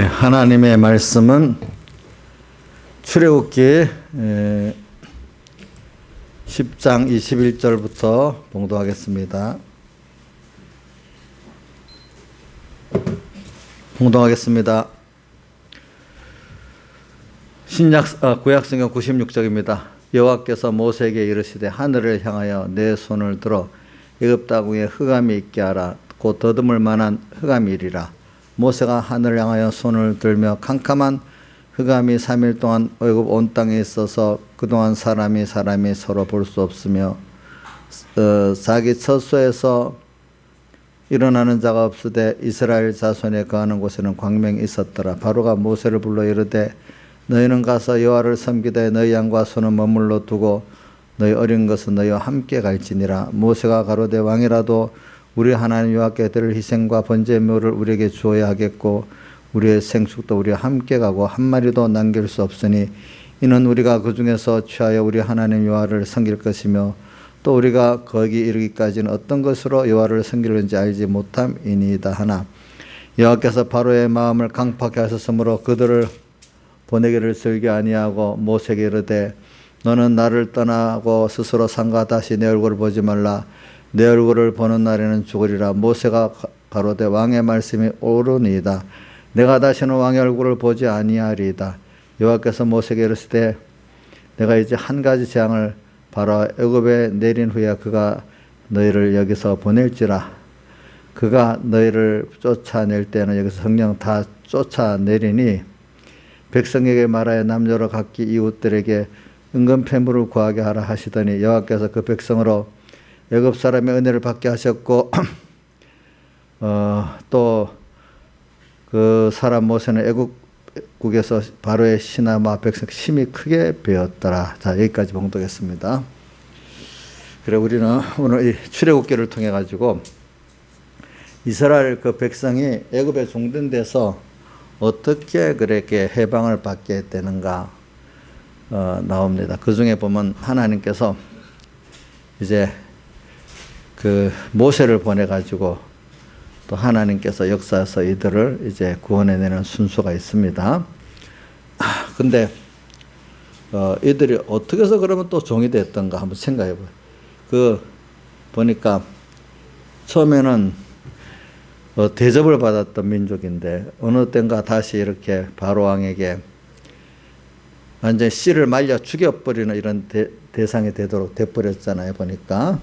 하나님의 말씀은 출애굽기 10장 21절부터 봉독하겠습니다. 구약성경 96쪽입니다. 여호와께서 모세에게 이르시되 하늘을 향하여 내 손을 들어 애굽 땅 위에 흑암이 있게 하라. 곧 더듬을 만한 흑암이리라. 모세가 하늘을 향하여 손을 들며 캄캄한 흑암이 3일 동안 애굽 온 땅에 있어서 그동안 사람이 서로 볼 수 없으며 자기 처소에서 일어나는 자가 없으되 이스라엘 자손에 거하는 곳에는 광명이 있었더라. 바로가 모세를 불러 이르되 너희는 가서 여호와를 섬기되 너희 양과 소는 머물러 두고 너희 어린 것은 너희와 함께 갈지니라. 모세가 가로되 왕이라도 우리 하나님 여호와께 드릴 희생과 번제물을 우리에게 주어야 하겠고 우리의 생축도 우리와 함께 가고 한 마리도 남길 수 없으니 이는 우리가 그 중에서 취하여 우리 하나님 여호와를 섬길 것이며 또 우리가 거기 이르기까지는 어떤 것으로 여호와를 섬기는지 알지 못함이니이다 하나 여호와께서 바로의 마음을 강팍하게 하셨으므로 그들을 보내기를 슬기 아니하고 모세에게 이르되 너는 나를 떠나고 스스로 산과 다시 내 얼굴을 보지 말라. 내 얼굴을 보는 날에는 죽으리라. 모세가 가로되 왕의 말씀이 옳으니이다. 내가 다시는 왕의 얼굴을 보지 아니하리이다. 여호와께서 모세에게 이르시되 내가 이제 한 가지 재앙을 바로 애굽에 내린 후에 그가 너희를 여기서 보낼지라. 그가 너희를 쫓아낼 때는 여기서 성령 다 쫓아내리니 백성에게 말하여 남녀로 각기 이웃들에게 은근 패물을 구하게 하라 하시더니 여호와께서 그 백성으로 애굽 사람의 은혜를 받게 하셨고 또 그 사람 모세는 애굽국에서 바로의 신하와 백성 심히 크게 배웠더라. 자, 여기까지 봉독했습니다. 그래 우리는 오늘 이 출애굽기를 통해 가지고 이스라엘 그 백성이 애굽에 종된데서 어떻게 그렇게 해방을 받게 되는가 나옵니다. 그 중에 보면 하나님께서 이제 그 모세를 보내 가지고 또 하나님께서 역사해서 이들을 이제 구원해내는 순서가 있습니다. 근데 이들이 어떻게 해서 그러면 또 종이 됐던가 한번 생각해 봐요. 그 보니까 처음에는 대접을 받았던 민족인데 어느 때인가 다시 이렇게 바로 왕에게 완전히 씨를 말려 죽여버리는 이런 대상이 되도록 돼버렸잖아요. 보니까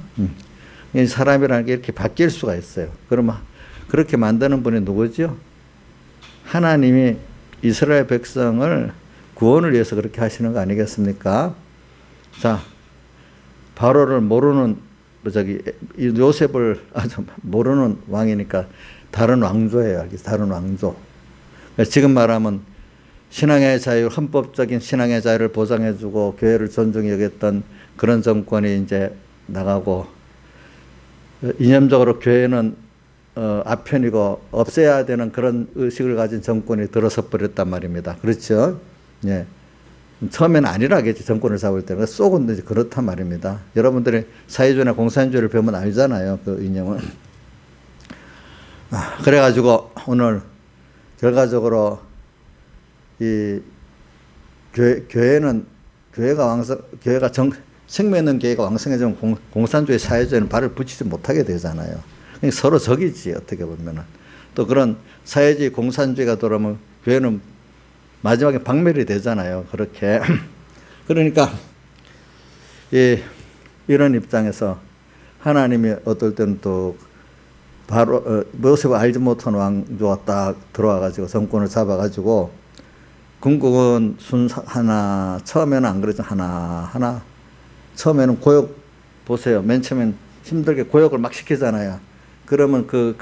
사람이라는 게 이렇게 바뀔 수가 있어요. 그러면 그렇게 만드는 분이 누구죠? 하나님이 이스라엘 백성을 구원을 위해서 그렇게 하시는 거 아니겠습니까? 자, 바로를 모르는 요셉을 모르는 왕이니까 다른 왕조예요. 다른 왕조. 지금 말하면 신앙의 자유, 헌법적인 신앙의 자유를 보장해주고 교회를 존중히 여겼던 그런 정권이 이제 나가고 이념적으로 교회는 아편이고 없애야 되는 그런 의식을 가진 정권이 들어서 버렸단 말입니다. 그렇죠? 예. 처음에는 아니라겠지. 정권을 잡을 때는 속은 그렇단 말입니다. 여러분들이 사회주의나 공산주의를 배우면 알잖아요. 그 이념은. 그래가지고 오늘 결과적으로 이 생명 있는 교회가 왕성해지면 공산주의 사회주의는 발을 붙이지 못하게 되잖아요. 그러니까 서로 적이지 어떻게 보면은. 또 그런 사회주의 공산주의가 들어오면 교회는 마지막에 박멸이 되잖아요. 그렇게. 그러니까 이런 입장에서 하나님이 어떨 때는 또 바로 모세가 알지 못한 왕조가 딱 들어와가지고 정권을 잡아가지고 궁극은 하나 처음에는 안 그러죠. 하나 처음에는 고역 보세요. 맨 처음엔 힘들게 고역을 막 시키잖아요. 그러면 그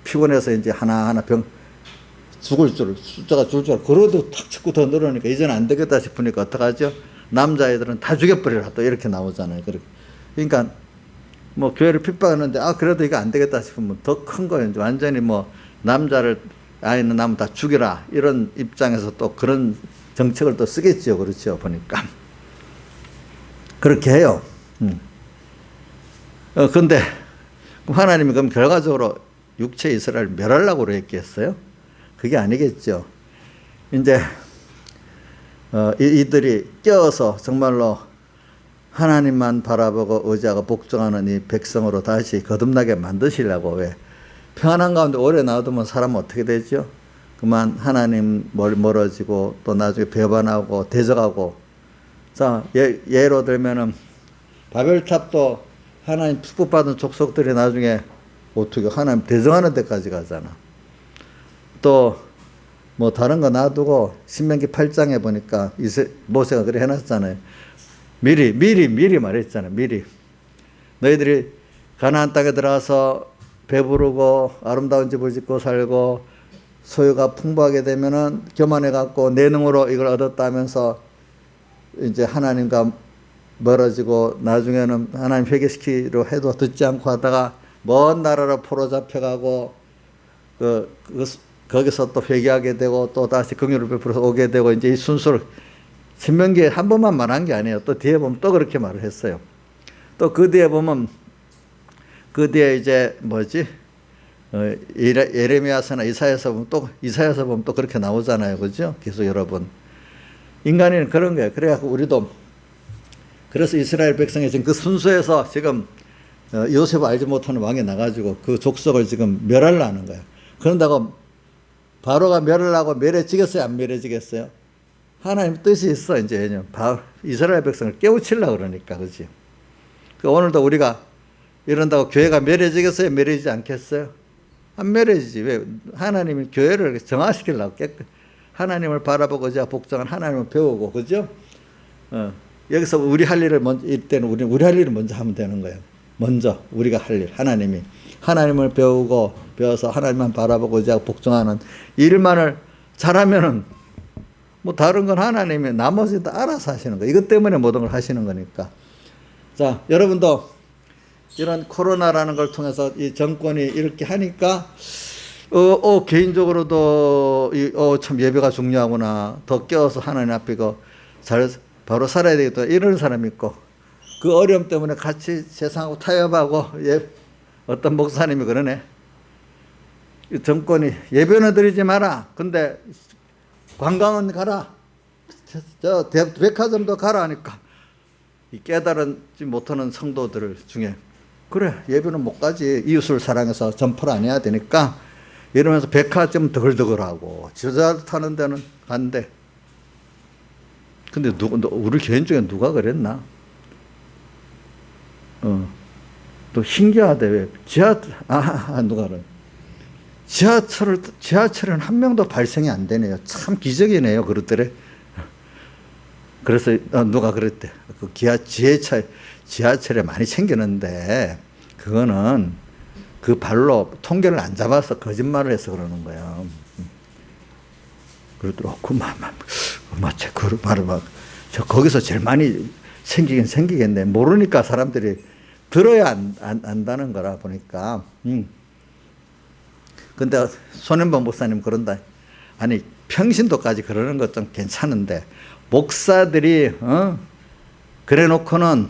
피곤해서 이제 하나하나 숫자가 줄 줄 그러도 탁 자꾸 더 늘어니까 이제는 안 되겠다 싶으니까 어떡하죠? 남자애들은 다 죽여버리라 또 이렇게 나오잖아요. 그러니까 뭐 교회를 핍박하는데 그래도 이거 안 되겠다 싶으면 더 큰 거예요. 이제 완전히 뭐 남자를 아이는 남은 다 죽여라 이런 입장에서 또 그런 정책을 또 쓰겠죠. 그렇죠. 보니까 그렇게 해요. 근데 하나님이 그럼 결과적으로 육체 이스라엘을 멸하려고 그랬겠어요? 그게 아니겠죠. 이제 이들이 깨어서 정말로 하나님만 바라보고 의지하고 복종하는 이 백성으로 다시 거듭나게 만드시려고. 왜? 평안한 가운데 오래 놔두면 사람은 어떻게 되죠? 그만 하나님 멀어지고 또 나중에 배반하고 대적하고. 자, 예로 들면은 바벨탑도 하나님 축복받은 족속들이 나중에 어떻게 하나님 대적하는 데까지 가잖아. 또 뭐 다른 거 놔두고 신명기 8장에 보니까 모세가 그래 해놨잖아요. 미리 말했잖아요. 미리 너희들이 가나안 땅에 들어가서 배부르고 아름다운 집을 짓고 살고 소유가 풍부하게 되면은 교만해 갖고 내 능으로 이걸 얻었다 하면서 이제 하나님과 멀어지고 나중에는 하나님 회개시키려 해도 듣지 않고 하다가 먼 나라로 포로 잡혀가고 거기서 또 회개하게 되고 또 다시 긍휼을 베풀어서 오게 되고 이제 이 순서를 신명기에 한 번만 말한 게 아니에요. 또 뒤에 보면 또 그렇게 말을 했어요. 또 그 뒤에 보면 그 뒤에 이제 뭐지? 예레미야서나 이사야서 보면 또 그렇게 나오잖아요. 그죠? 계속 여러분. 인간은 그런 거예요. 그래갖고 우리도 그래서 이스라엘 백성이 지금 그 순서에서 지금 요셉을 알지 못하는 왕이 나가지고 그 족속을 지금 멸하려 하는 거예요. 그런다고 바로가 멸하려고 멸해지겠어요? 안 멸해지겠어요? 하나님 뜻이 있어. 이제 이스라엘 백성을 깨우치려고 그러니까. 그렇지? 오늘도 우리가 이런다고 교회가 멸해지겠어요? 멸해지지 않겠어요? 안 멸해지지. 왜? 하나님이 교회를 정화시키려고 하나님을 바라보고 복종한 하나님을 배우고. 그죠? 여기서 우리 할 일을 먼저, 이때는 우리 할 일을 먼저 하면 되는 거예요. 먼저 우리가 할 일, 하나님을 배워서 하나님만 바라보고 복종하는 일만을 잘하면은 뭐 다른 건 하나님이 나머지는 다 알아서 하시는 거예요. 이것 때문에 모든 걸 하시는 거니까. 자, 여러분도 이런 코로나라는 걸 통해서 이 정권이 이렇게 하니까 개인적으로도 참 예배가 중요하구나. 더 깨워서 하나님 앞에 바로 살아야 되겠다. 이런 사람이 있고, 그 어려움 때문에 같이 세상하고 타협하고, 어떤 목사님이 그러네. 이 정권이 예배는 드리지 마라. 근데 관광은 가라. 백화점도 가라 하니까 이 깨달지 못하는 성도들 중에 그래 예배는 못 가지. 이웃을 사랑해서 전파를 안 해야 되니까 이러면서 백화점 덜덜하고 지하철 타는 데는 간대. 근데 우리 개인 중에 누가 그랬나? 또 신기하대. 왜 누가 그래? 지하철은 한 명도 발생이 안 되네요. 참 기적이네요. 그렇더래. 그래서 누가 그랬대. 그 지하철에 많이 챙기는데 그거는 그 발로 통계를 안 잡아서 거짓말을 해서 그러는 거예요. 그러더라고. 그걸 말을 거기서 제일 많이 생기긴 생기겠네. 모르니까 사람들이 들어야 안다는 거라 보니까. 근데 손현범 목사님 그런다. 아니 평신도까지 그러는 것 좀 괜찮은데 목사들이 그래 놓고는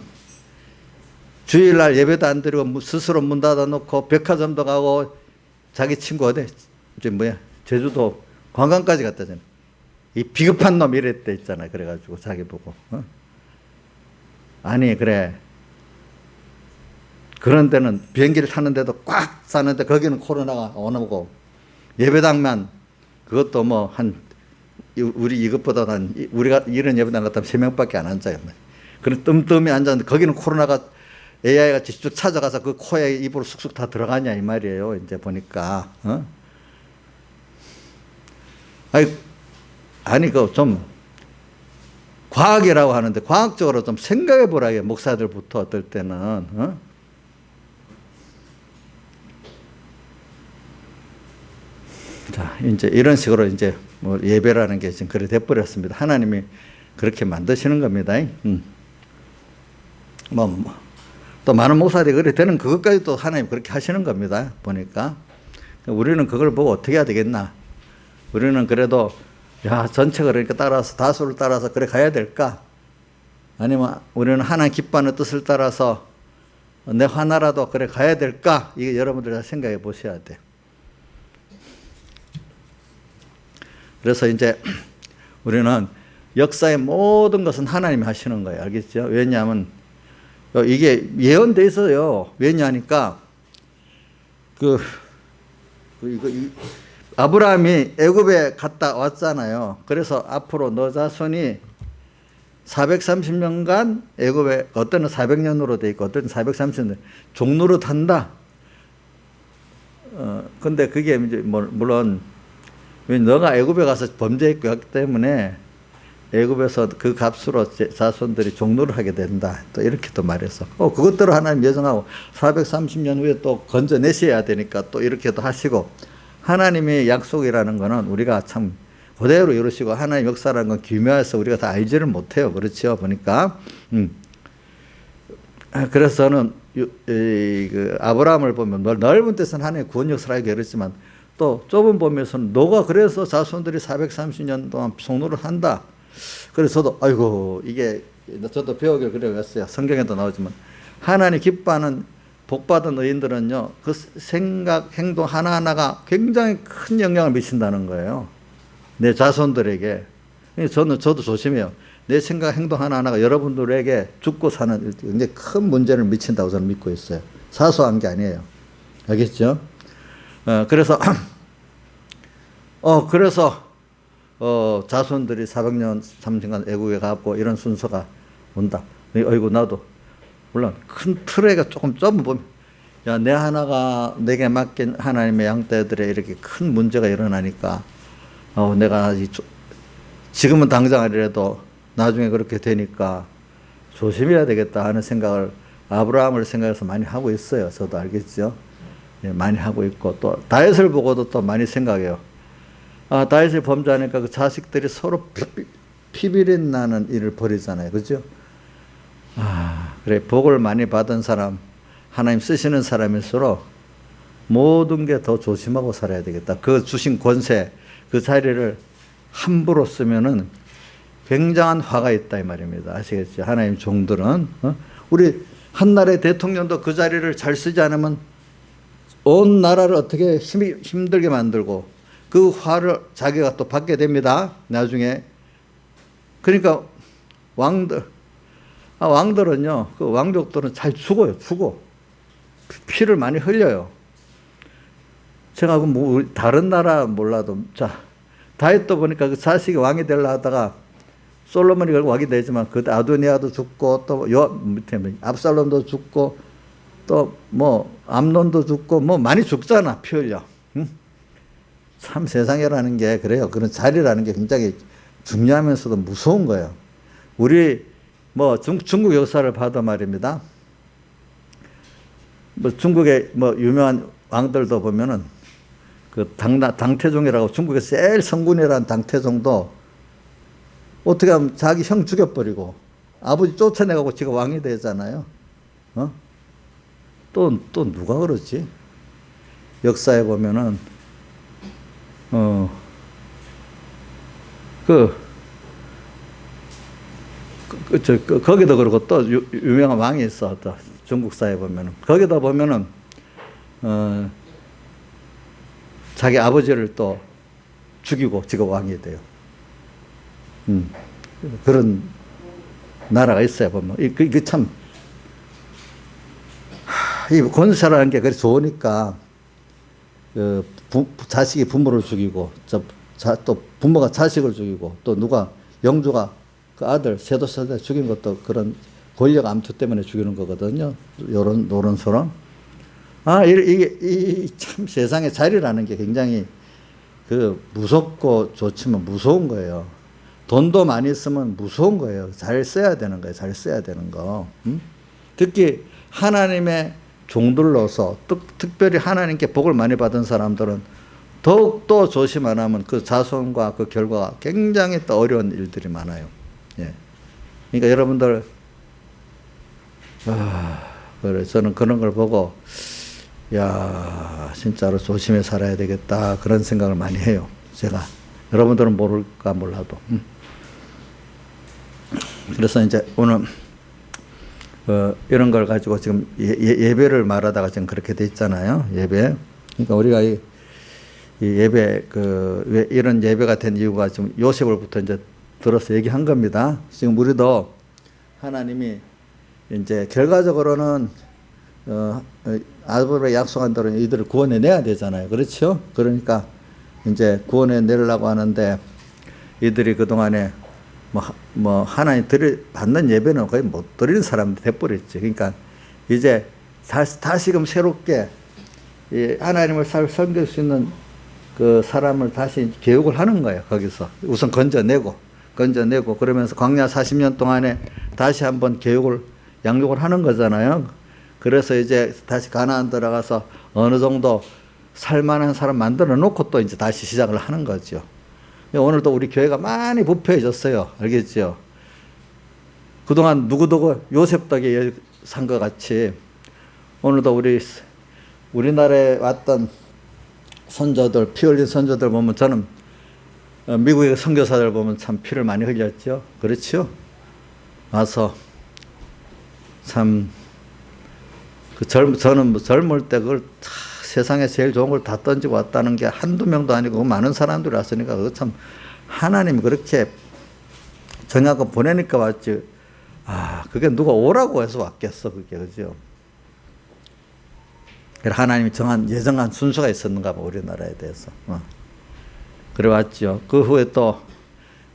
주일날 예배도 안 드리고 스스로 문 닫아 놓고 백화점도 가고 자기 친구 어디 제주도 관광까지 갔다잖아. 이 비겁한 놈 이랬대 있잖아. 그래가지고 자기 보고 아니 그래 그런 데는 비행기를 타는데도 꽉 싸는데 거기는 코로나가 오나 보고 예배당만 그것도 뭐 우리 이것보다 우리가 이런 예배당 같으면 3명밖에 안 앉아요. 그런 뜸뜸이 앉았는데 거기는 코로나가 AI가 쭉 찾아가서 그 코에 입으로 쑥쑥 다 들어가냐 이 말이에요. 이제 보니까 아니 그 좀 과학이라고 하는데 과학적으로 좀 생각해 보라게 목사들부터 어떨 때는 자 이제 이런 식으로 이제 뭐 예배라는 게 지금 그래 돼버렸습니다. 하나님이 그렇게 만드시는 겁니다. 또 많은 목사들이 그래 되는 그것까지 또 하나님 그렇게 하시는 겁니다. 보니까 우리는 그걸 보고 어떻게 해야 되겠나? 우리는 그래도 전체가 그러니까 다수를 따라서 그래 가야 될까? 아니면 우리는 하나님 기뻐하는 뜻을 따라서 내 하나라도 그래 가야 될까? 이게 여러분들 다 생각해 보셔야 돼. 그래서 이제 우리는 역사의 모든 것은 하나님이 하시는 거예요. 알겠죠? 왜냐하면 이게 예언돼 있어요. 왜냐하니까 아브라함이 애굽에 갔다 왔잖아요. 그래서 앞으로 너 자손이 430년간 애굽에 어떤 400년으로 돼 있고 어떤 430년 종노릇 한다. 근데 그게 이제 물론 너가 애굽에 가서 범죄했기 때문에 애굽에서 그 값으로 자손들이 종노를 하게 된다. 또 이렇게 또 말했어. 그것대로 하나님 예정하고 430년 후에 또 건져내셔야 되니까 또 이렇게도 하시고, 하나님의 약속이라는 거는 우리가 참 그대로 이루시고, 하나님 역사라는 건 기묘해서 우리가 다 알지를 못해요. 그렇죠? 보니까. 그래서 저는 그 아브라함을 보면 넓은 뜻은 하나님의 구원 역사를 알게 그랬지만, 또 좁은 보면서는 너가 그래서 자손들이 430년 동안 종노를 한다. 그래서 저도 아이고 이게 저도 배우기를 그래 왔어요. 성경에도 나오지만 하나님 기뻐하는 복받은 의인들은요, 그 생각 행동 하나하나가 굉장히 큰 영향을 미친다는 거예요. 내 자손들에게. 저도 조심해요. 내 생각 행동 하나하나가 여러분들에게 죽고 사는 굉장히 큰 문제를 미친다고 저는 믿고 있어요. 사소한 게 아니에요. 알겠죠? 그래서 자손들이 400년 30년 애국에 가고 이런 순서가 온다. 어이구 나도 물론 큰 틀에가 조금 좁으면 야, 내 하나가 내게 맡긴 하나님의 양떼들에 이렇게 큰 문제가 일어나니까 내가 지금은 당장 아니라도 나중에 그렇게 되니까 조심해야 되겠다 하는 생각을 아브라함을 생각해서 많이 하고 있어요. 저도 알겠죠? 예, 많이 하고 있고 또 다윗을 보고도 또 많이 생각해요. 다윗이 범죄하니까 그 자식들이 서로 피비린 나는 일을 벌이잖아요. 그죠? 그래. 복을 많이 받은 사람, 하나님 쓰시는 사람일수록 모든 게 더 조심하고 살아야 되겠다. 그 주신 권세, 그 자리를 함부로 쓰면은 굉장한 화가 있다 이 말입니다. 아시겠죠? 하나님 종들은 우리 한나라의 대통령도 그 자리를 잘 쓰지 않으면 온 나라를 어떻게 힘들게 만들고 그 화를 자기가 또 받게 됩니다. 나중에. 그러니까 왕들은요, 그 왕족들은 잘 죽어요. 죽어. 피를 많이 흘려요. 제가 다른 나라 몰라도, 자, 다윗도 보니까 그 자식이 왕이 되려 하다가 솔로몬이 결국 왕이 되지만 그 아도니아도 죽고 또 압살롬도 죽고 또 암논도 죽고 많이 죽잖아. 피 흘려. 응? 참 세상이라는 게 그래요. 그런 자리라는 게 굉장히 중요하면서도 무서운 거예요. 우리 중국 역사를 봐도 말입니다. 중국의 유명한 왕들도 보면은 그 당태종이라고 중국의 제일 성군이라는 당태종도 어떻게 하면 자기 형 죽여버리고 아버지 쫓아내가고 지가 왕이 되잖아요. 또 누가 그러지? 역사에 보면은 거기도 그러고 또 유명한 왕이 있어. 또 중국사에 보면은 거기다 보면은 자기 아버지를 또 죽이고 지가 왕이 돼요. 그런 나라가 있어요. 보면 이게 참 이 권세라는 게 그래 좋으니까 자식이 부모를 죽이고 또 부모가 자식을 죽이고 또 누가 영주가 그 아들 세도세대 죽인 것도 그런 권력 암투 때문에 죽이는 거거든요. 요런 노론소론. 이게 참 세상의 자리라는 게 굉장히 무섭고 좋지만 무서운 거예요. 돈도 많이 쓰면 무서운 거예요. 잘 써야 되는 거예요. 잘 써야 되는 거. 특히 하나님의 종들로서 특별히 하나님께 복을 많이 받은 사람들은 더욱더 조심 안 하면 그 자손과 그 결과가 굉장히 또 어려운 일들이 많아요. 예. 그러니까 여러분들, 그래, 저는 그런 걸 보고, 진짜로 조심해 살아야 되겠다. 그런 생각을 많이 해요. 제가. 여러분들은 모를까 몰라도. 그래서 이제 오늘, 이런 걸 가지고 지금 예배를 말하다가 지금 그렇게 돼 있잖아요. 예배. 그러니까 우리가 이 예배 왜 이런 예배가 된 이유가 지금 요셉을부터 이제 들어서 얘기한 겁니다. 지금 우리도 하나님이 이제 결과적으로는 아브라함이 약속한 대로 이들을 구원해 내야 되잖아요. 그렇죠? 그러니까 이제 구원해 내려고 하는데 이들이 그동안에 하나님 받는 예배는 거의 못 드리는 사람들이 돼버렸지. 그러니까 이제 다시금 새롭게 이 하나님을 섬길 수 있는 그 사람을 다시 교육을 하는 거예요. 거기서 우선 건져내고 그러면서 광야 40년 동안에 다시 한번 양육을 하는 거잖아요. 그래서 이제 다시 가나안 들어가서 어느 정도 살만한 사람 만들어 놓고 또 이제 다시 시작을 하는 거죠. 오늘도 우리 교회가 많이 부패해졌어요. 알겠죠? 그동안 누구도 요셉 덕에 산 것 같이 오늘도 우리나라에 왔던 선조들, 피 흘린 선조들 보면 저는 미국의 선교사들 보면 참 피를 많이 흘렸죠. 그렇죠? 와서 참 저는 젊을 때 그걸 세상에 제일 좋은 걸 다 던지고 왔다는 게 한두 명도 아니고 많은 사람들이 왔으니까 그거 참 하나님이 그렇게 정하고 보내니까 왔지. 그게 누가 오라고 해서 왔겠어, 그게. 그죠? 하나님이 예정한 순서가 있었는가 봐, 우리나라에 대해서. 그래 왔죠. 그 후에 또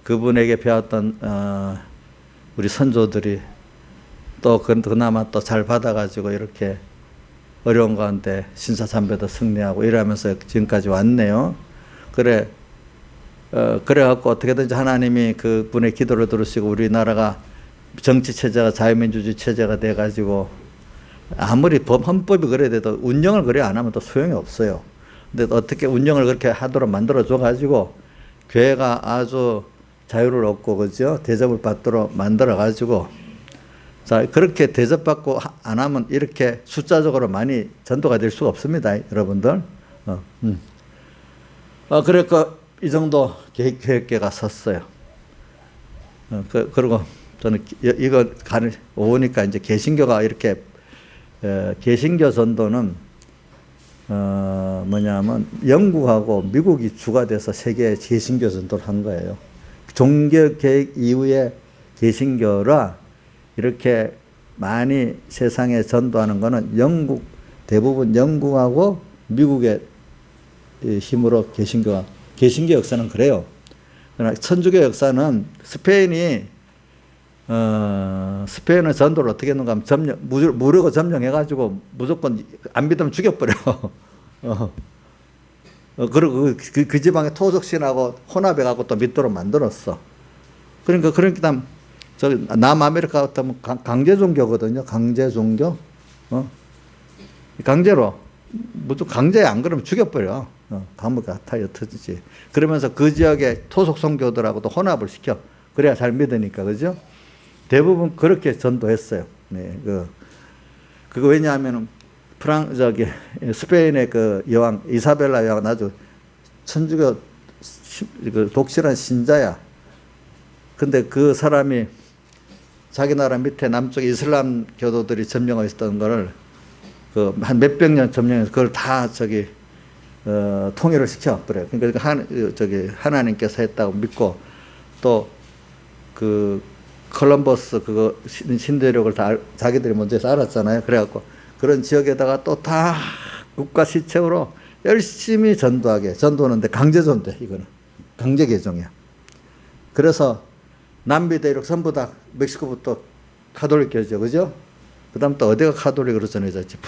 그분에게 배웠던, 우리 선조들이 또 그나마 또 잘 받아가지고 이렇게 어려운 가운데 신사참배도 승리하고 이러면서 지금까지 왔네요. 그래갖고 어떻게든지 하나님이 그분의 기도를 들으시고 우리나라가 정치체제가 자유민주주의 체제가 돼가지고 아무리 헌법이 그래야 돼도 운영을 그래 안 하면 또 소용이 없어요. 근데 어떻게 운영을 그렇게 하도록 만들어줘가지고 교회가 아주 자유를 얻고, 그죠? 대접을 받도록 만들어가지고 자, 그렇게 대접받고 안 하면 이렇게 숫자적으로 많이 전도가 될 수가 없습니다, 여러분들. 그러니까 이 정도 계획계가 섰어요. 그리고 저는 이거 오니까 이제 개신교가 이렇게, 개신교 전도는, 뭐냐면 영국하고 미국이 주가 돼서 세계 개신교 전도를 한 거예요. 종교 개혁 이후에 개신교라 이렇게 많이 세상에 전도하는 거는 대부분 영국하고 미국의 힘으로 개신교 역사는 그래요. 그러나 천주교 역사는 스페인은 전도를 어떻게 했는가 하면 무력으로 점령해가지고 무조건 안 믿으면 죽여버려. 그리고 그 지방에 토속신하고 혼합해갖고 또 믿도록 만들었어. 그러니까 저기 남아메리카 같으면 강제 종교거든요. 강제 종교. 강제로 무조건 강제에 안 그러면 죽여버려. 감옥에 타여 터지지. 그러면서 그 지역의 토속 성교들하고도 혼합을 시켜. 그래야 잘 믿으니까, 그죠? 대부분 그렇게 전도했어요. 네, 그거 왜냐하면은 스페인의 그 여왕 이사벨라 여왕은 아주 천주교 독실한 신자야. 근데 그 사람이 자기 나라 밑에 남쪽 이슬람 교도들이 점령하고 있었던 거를 한 몇백 년 점령해서 그걸 다 통일을 시켜버려요. 그러니까 하나님께서 했다고 믿고 또 콜럼버스 신대륙을 다 자기들이 먼저 해서 알았잖아요. 그래갖고 그런 지역에다가 또 다 국가 시책으로 열심히 전도하는데 강제 전도야, 이거는. 강제 개종이야. 그래서 남미 대륙 전부 다 멕시코부터 카톨릭교죠, 그죠? 그 다음 또 어디가 카톨릭으로 전해졌지?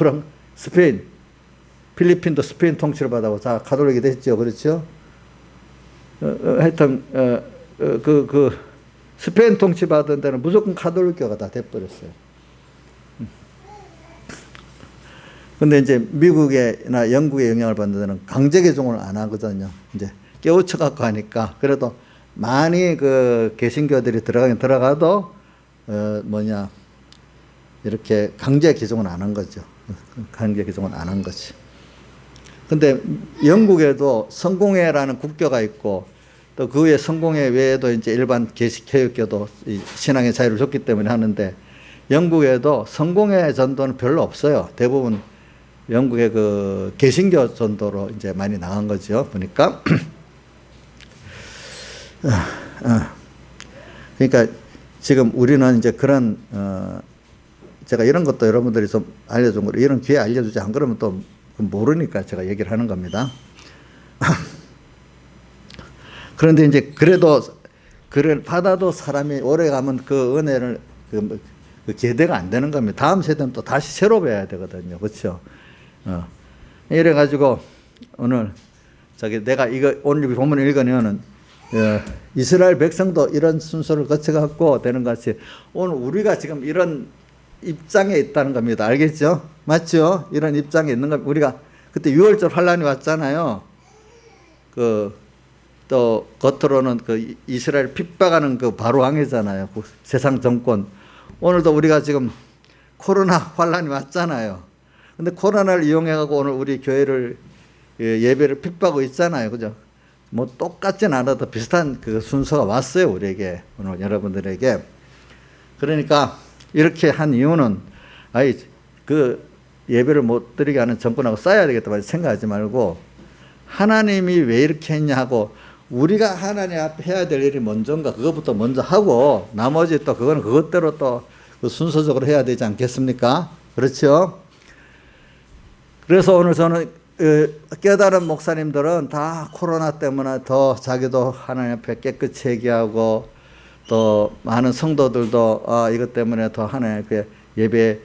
스페인, 필리핀도 스페인 통치를 받아고 다 카톨릭이 됐죠, 그렇죠? 하여튼, 스페인 통치 받은 데는 무조건 카톨릭교가 다 돼버렸어요. 근데 이제 미국이나 영국의 영향을 받는 데는 강제 개종을 안 하거든요. 이제 깨우쳐갖고 하니까. 그래도 많이 개신교들이 들어가도, 이렇게 강제 개종은 안 한 거죠. 강제 개종은 안 한 거지. 근데 영국에도 성공회라는 국교가 있고, 또 그 외에 성공회 외에도 이제 일반 개혁교도 신앙의 자유를 줬기 때문에 하는데, 영국에도 성공회 전도는 별로 없어요. 대부분 영국의 그 개신교 전도로 이제 많이 나간 거죠. 보니까. 그러니까 지금 우리는 이제 그런, 제가 이런 것도 여러분들이 좀 알려준 거, 이런 기회 알려주지 안 그러면 또 모르니까 제가 얘기를 하는 겁니다. 그런데 이제 그래도, 그래, 받아도 사람이 오래 가면 그 은혜를, 그 계대가 안 되는 겁니다. 다음 세대는 또 다시 새로 배워야 되거든요. 그렇죠? 이래가지고 오늘 내가 이거 오늘 본문을 읽으면은 이스라엘 백성도 이런 순서를 거쳐갖고 되는 것 같이 오늘 우리가 지금 이런 입장에 있다는 겁니다. 알겠죠? 맞죠? 이런 입장에 있는 겁니다. 우리가 그때 6월절 환란이 왔잖아요. 또 겉으로는 그 이스라엘 핍박하는 그 바로 왕이잖아요. 그 세상 정권. 오늘도 우리가 지금 코로나 환란이 왔잖아요. 근데 코로나를 이용해가지고 오늘 우리 교회를 예배를 핍박하고 있잖아요. 그죠? 뭐 똑같진 않아도 비슷한 그 순서가 왔어요. 우리에게. 오늘 여러분들에게. 그러니까 이렇게 한 이유는 그 예배를 못 드리게 하는 정권하고 싸워야 되겠다 생각하지 말고 하나님이 왜 이렇게 했냐 하고 우리가 하나님 앞에 해야 될 일이 먼저인가 그것부터 먼저 하고 나머지 또 그거는 그것대로 또 순서적으로 해야 되지 않겠습니까? 그렇죠? 그래서 오늘 저는 깨달은 목사님들은 다 코로나 때문에 더 자기도 하나님 앞에 깨끗이 얘기하고 또 많은 성도들도 이것 때문에 더 하나님 앞에 예배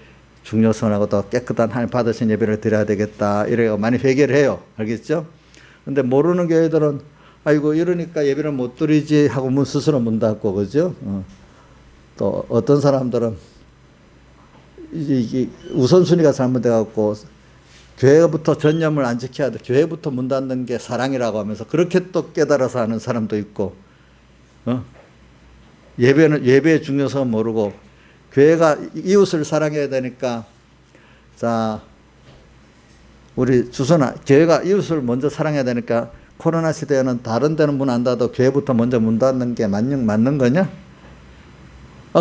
중요성하고 더 깨끗한 하나님 받으신 예배를 드려야 되겠다 이래 많이 회개를 해요. 알겠죠? 근데 모르는 교회들은 아이고 이러니까 예배를 못 드리지 하고 문 스스로 문 닫고 그죠? 또 어떤 사람들은 이게 우선순위가 잘못돼갖고 교회부터 전념을 안 지켜야 돼. 교회부터 문 닫는 게 사랑이라고 하면서 그렇게 또 깨달아서 하는 사람도 있고, 예배의 중요성은 모르고 교회가 이웃을 사랑해야 되니까 자 우리 주선아 교회가 이웃을 먼저 사랑해야 되니까 코로나 시대에는 다른 데는 문 안 닫아도 교회부터 먼저 문 닫는 게 맞는 거냐?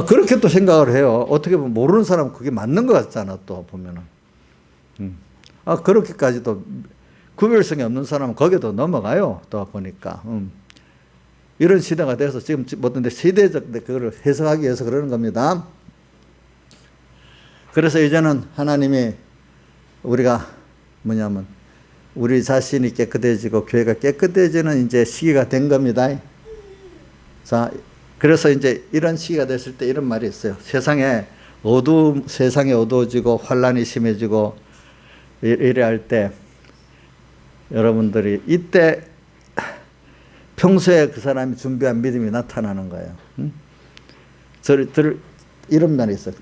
그렇게 또 생각을 해요. 어떻게 보면 모르는 사람은 그게 맞는 것 같잖아, 또 보면은. 그렇게까지도 구별성이 없는 사람은 거기도 넘어가요, 또 보니까. 이런 시대가 돼서 지금 어떤데 시대적 그거를 해석하기 위해서 그러는 겁니다. 그래서 이제는 하나님이 우리가 뭐냐면 우리 자신이 깨끗해지고 교회가 깨끗해지는 이제 시기가 된 겁니다. 자, 그래서 이제 이런 시기가 됐을 때 이런 말이 있어요. 세상이 어두워지고 환란이 심해지고 이래 할 때 여러분들이 이때 평소에 그 사람이 준비한 믿음이 나타나는 거예요. 이런 말이 있어요.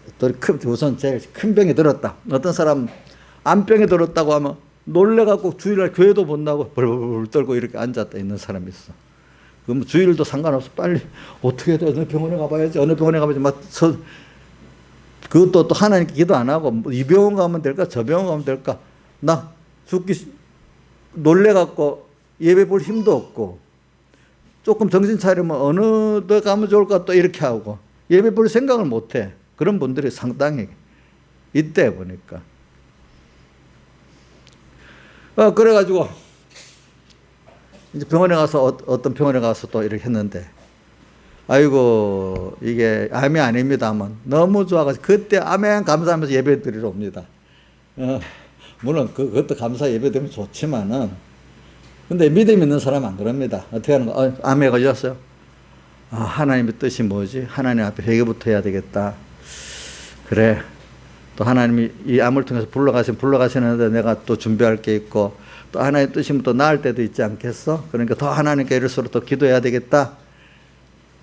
우선 제일 큰 병이 들었다. 어떤 사람 암병이 들었다고 하면 놀래갖고 주일날 교회도 못 나고 벌벌 떨고 이렇게 앉았다 있는 사람이 있어. 그럼 주일도 상관없어. 빨리 어떻게 해야 돼? 어느 병원에 가봐야지. 어느 병원에 가봐야지. 그것도 또 하나님께 기도 안 하고 이 병원 가면 될까? 저 병원 가면 될까? 나 놀래갖고 예배 볼 힘도 없고 조금 정신 차리면 어느 데 가면 좋을까? 또 이렇게 하고 예배 볼 생각을 못 해. 그런 분들이 상당히 있대 보니까. 그래가지고 이제 병원에 가서 어떤 병원에 가서 또 이렇게 했는데 아이고 이게 암이 아닙니다만 너무 좋아가지고 그때 아멘 감사하면서 예배 드리러 옵니다. 물론 그것도 감사 예배 드리면 좋지만은 근데 믿음 있는 사람은 안 그럽니다. 어떻게 하는 거? 암에 걸렸어요. 하나님의 뜻이 뭐지? 하나님 앞에 회개부터 해야 되겠다. 그래. 또 하나님이 이 암을 통해서 불러가시는데 내가 또 준비할 게 있고 또 하나님의 뜻이면 또 나을 때도 있지 않겠어? 그러니까 더 하나님께 이럴수록 더 기도해야 되겠다.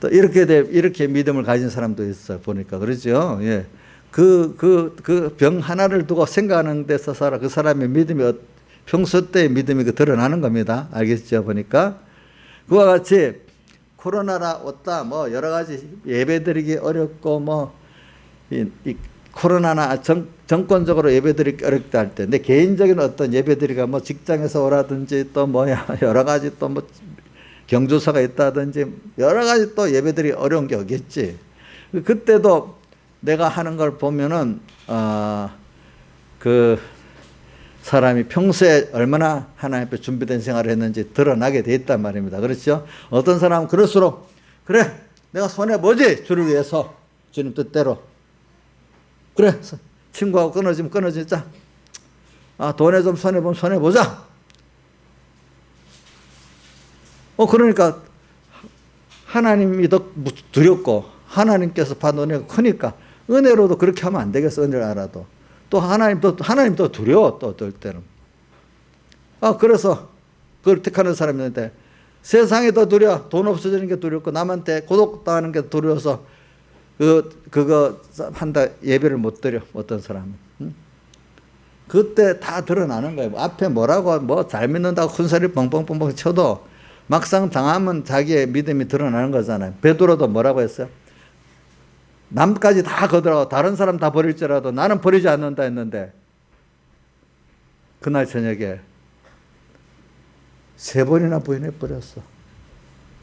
또 이렇게 믿음을 가진 사람도 있어요. 보니까. 그러죠? 예. 그 병 하나를 두고 생각하는 데서 그 사람의 믿음이 평소 때의 믿음이 드러나는 겁니다. 알겠죠? 보니까. 그와 같이 코로나라 왔다 뭐 여러 가지 예배드리기 어렵고 이 코로나나 정권적으로 예배드리기 어렵다 할 때 내 개인적인 어떤 예배드리기가 뭐 직장에서 오라든지 또 여러 가지 또 경조사가 있다든지 여러 가지 또 예배드리기 어려운 게 없겠지. 그때도 내가 하는 걸 보면은 사람이 평소에 얼마나 하나님 앞에 준비된 생활을 했는지 드러나게 돼 있단 말입니다. 그렇죠? 어떤 사람은 그럴수록 그래 내가 손해보지 주를 위해서 주님 뜻대로 그래 친구하고 끊어지면 끊어지자 돈에 좀 손해보면 손해보자 그러니까 하나님이 더 두렵고 하나님께서 받은 은혜가 크니까 은혜로도 그렇게 하면 안 되겠어. 은혜를 알아도 또 하나님 더 두려워. 또 어떨 때는 그래서 그걸 택하는 사람이 있는데 세상이 더 두려워. 돈 없어지는 게 두렵고 남한테 고독당하는 게 두려워서 그거 한다 예배를 못 드려. 어떤 사람은 그때 다 드러나는 거예요. 앞에 뭐라고 뭐 잘 믿는다고 큰 소리 뻥뻥뻥뻥 쳐도 막상 당하면 자기의 믿음이 드러나는 거잖아요. 베드로도 뭐라고 했어요? 남까지 다 거들어 다른 사람 다 버릴지라도 나는 버리지 않는다 했는데 그날 저녁에 3번이나 부인해 버렸어.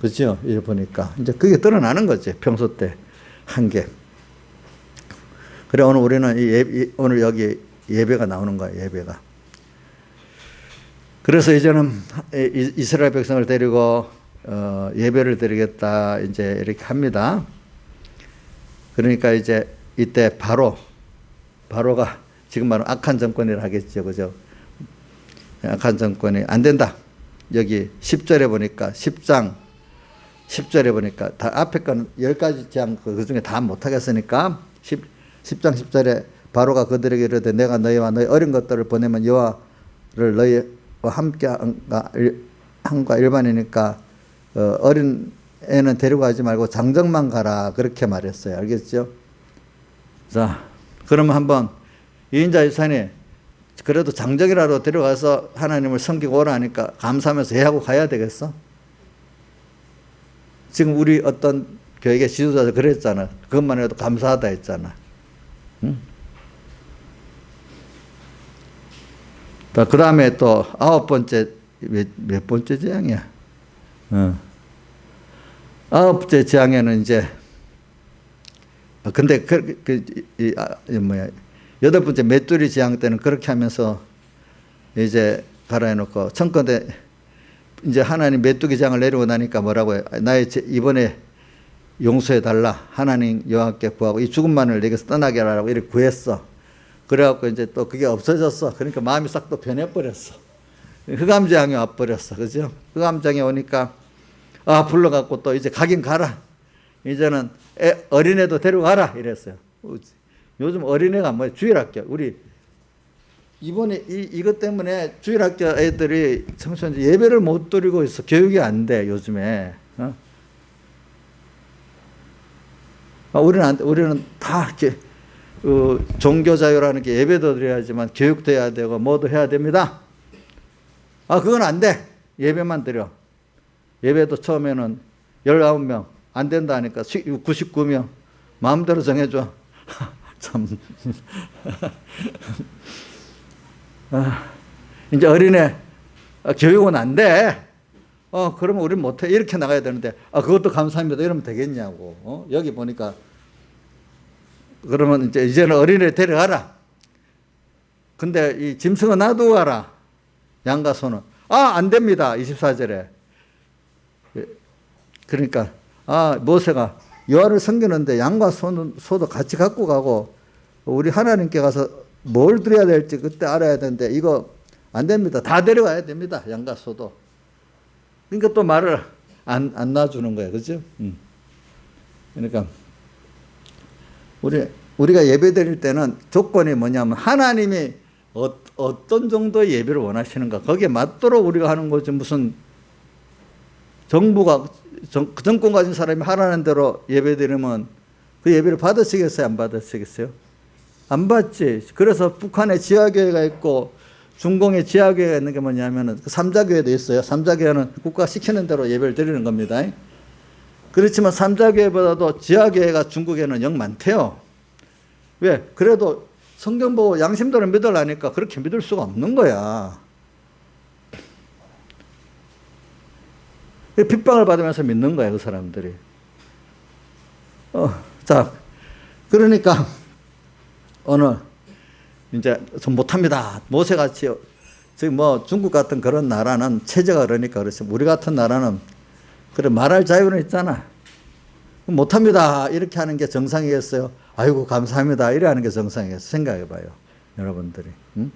그죠? 이제 보니까 이제 그게 드러나는 거지. 평소 때 한계. 그래 오늘 우리는 오늘 여기 예배가 나오는 거야. 예배가. 그래서 이제는 이스라엘 백성을 데리고 예배를 드리겠다 이제 이렇게 합니다. 그러니까 이제 이때 바로가 지금 말하면 악한 정권이라 하겠죠. 그죠? 악한 정권이 안 된다. 여기 10절에 보니까 10절에 보니까 다 앞에 거는 10가지 재앙 그 중에 다 못하겠으니까 10장 10절에 바로가 그들에게 이르되 내가 너희와 너희 어린 것들을 보내면 여호와를 너희와 함께 한과 일반이니까 어린 애는 데리고 가지 말고 장정만 가라 그렇게 말했어요. 알겠죠? 자, 그러면 한번 이인자 유산이 그래도 장정이라도 데려가서 하나님을 섬기고 오라 하니까 감사하면서 해하고 가야 되겠어? 지금 우리 어떤 교육의 지도자들 그랬잖아. 그것만 해도 감사하다 했잖아. 응? 그 다음에 또 9번째 몇 번째 재앙이야? 9째 재앙에는 이제 근데 8번째 메뚜리 재앙 때는 그렇게 하면서 이제 가라 해놓고 청컨대 이제 하나님 메뚜기 재앙을 내리고 나니까 뭐라고 해요? 나의 이번에 용서해 달라. 하나님 여호와께 구하고 이 죽음만을 내게서 떠나게 하라고 이렇게 구했어. 그래갖고 이제 또 그게 없어졌어. 그러니까 마음이 싹 또 변해버렸어. 흑암재앙이 와버렸어. 그죠? 흑암재앙이 오니까 불러갖고 또 이제 가긴 가라. 이제는 어린애도 데려가라. 이랬어요. 요즘 어린애가 뭐야? 주일학교. 우리 이번에 이것 때문에 주일학교 애들이 청소년 예배를 못 드리고 있어. 교육이 안 돼. 요즘에. 우리는 다 이렇게 종교 자유라는 게 예배도 드려야지만 교육도 해야 되고 뭐도 해야 됩니다. 그건 안 돼. 예배만 드려. 예배도 처음에는 19명 안 된다 하니까 99명 마음대로 정해줘. 참. 이제 어린애 교육은 안 돼. 그러면 우리는 못해. 이렇게 나가야 되는데 그것도 감사합니다. 이러면 되겠냐고. 여기 보니까 그러면 이제는 어린애 데려가라. 근데 이 짐승은 놔두고 가라. 양과 소는. 안 됩니다. 24절에. 그러니까 모세가 여호와를 섬기는데 양과 소도 같이 갖고 가고 우리 하나님께 가서 뭘 드려야 될지 그때 알아야 되는데 이거 안 됩니다. 다 데려가야 됩니다. 양과 소도. 그러니까 또 말을 안 놔주는 거예요. 그죠? 그러니까 우리가 예배 드릴 때는 조건이 뭐냐면 하나님이 어떤 정도의 예배를 원하시는가 거기에 맞도록 우리가 하는 거지. 무슨 정부가 정권 가진 사람이 하라는 대로 예배 드리면 그 예배를 받으시겠어요? 안 받으시겠어요? 안 받지. 그래서 북한에 지하교회가 있고 중공에 지하교회가 있는 게 뭐냐면은 삼자교회도 있어요. 삼자교회는 국가 시키는 대로 예배를 드리는 겁니다. 그렇지만 삼자교회보다도 지하교회가 중국에는 영 많대요. 왜? 그래도 성경 보고 양심대로 믿으려니까 그렇게 믿을 수가 없는 거야. 핍박을 받으면서 믿는 거야, 그 사람들이. 자, 그러니까 오늘 이제 좀 못합니다. 모세같이 지금 뭐 중국 같은 그런 나라는 체제가 그러니까 그렇지. 우리 같은 나라는 그래 말할 자유는 있잖아. 못합니다. 이렇게 하는 게 정상이겠어요? 아이고 감사합니다. 이래 하는 게 정상이겠어요? 생각해봐요. 여러분들이. 응?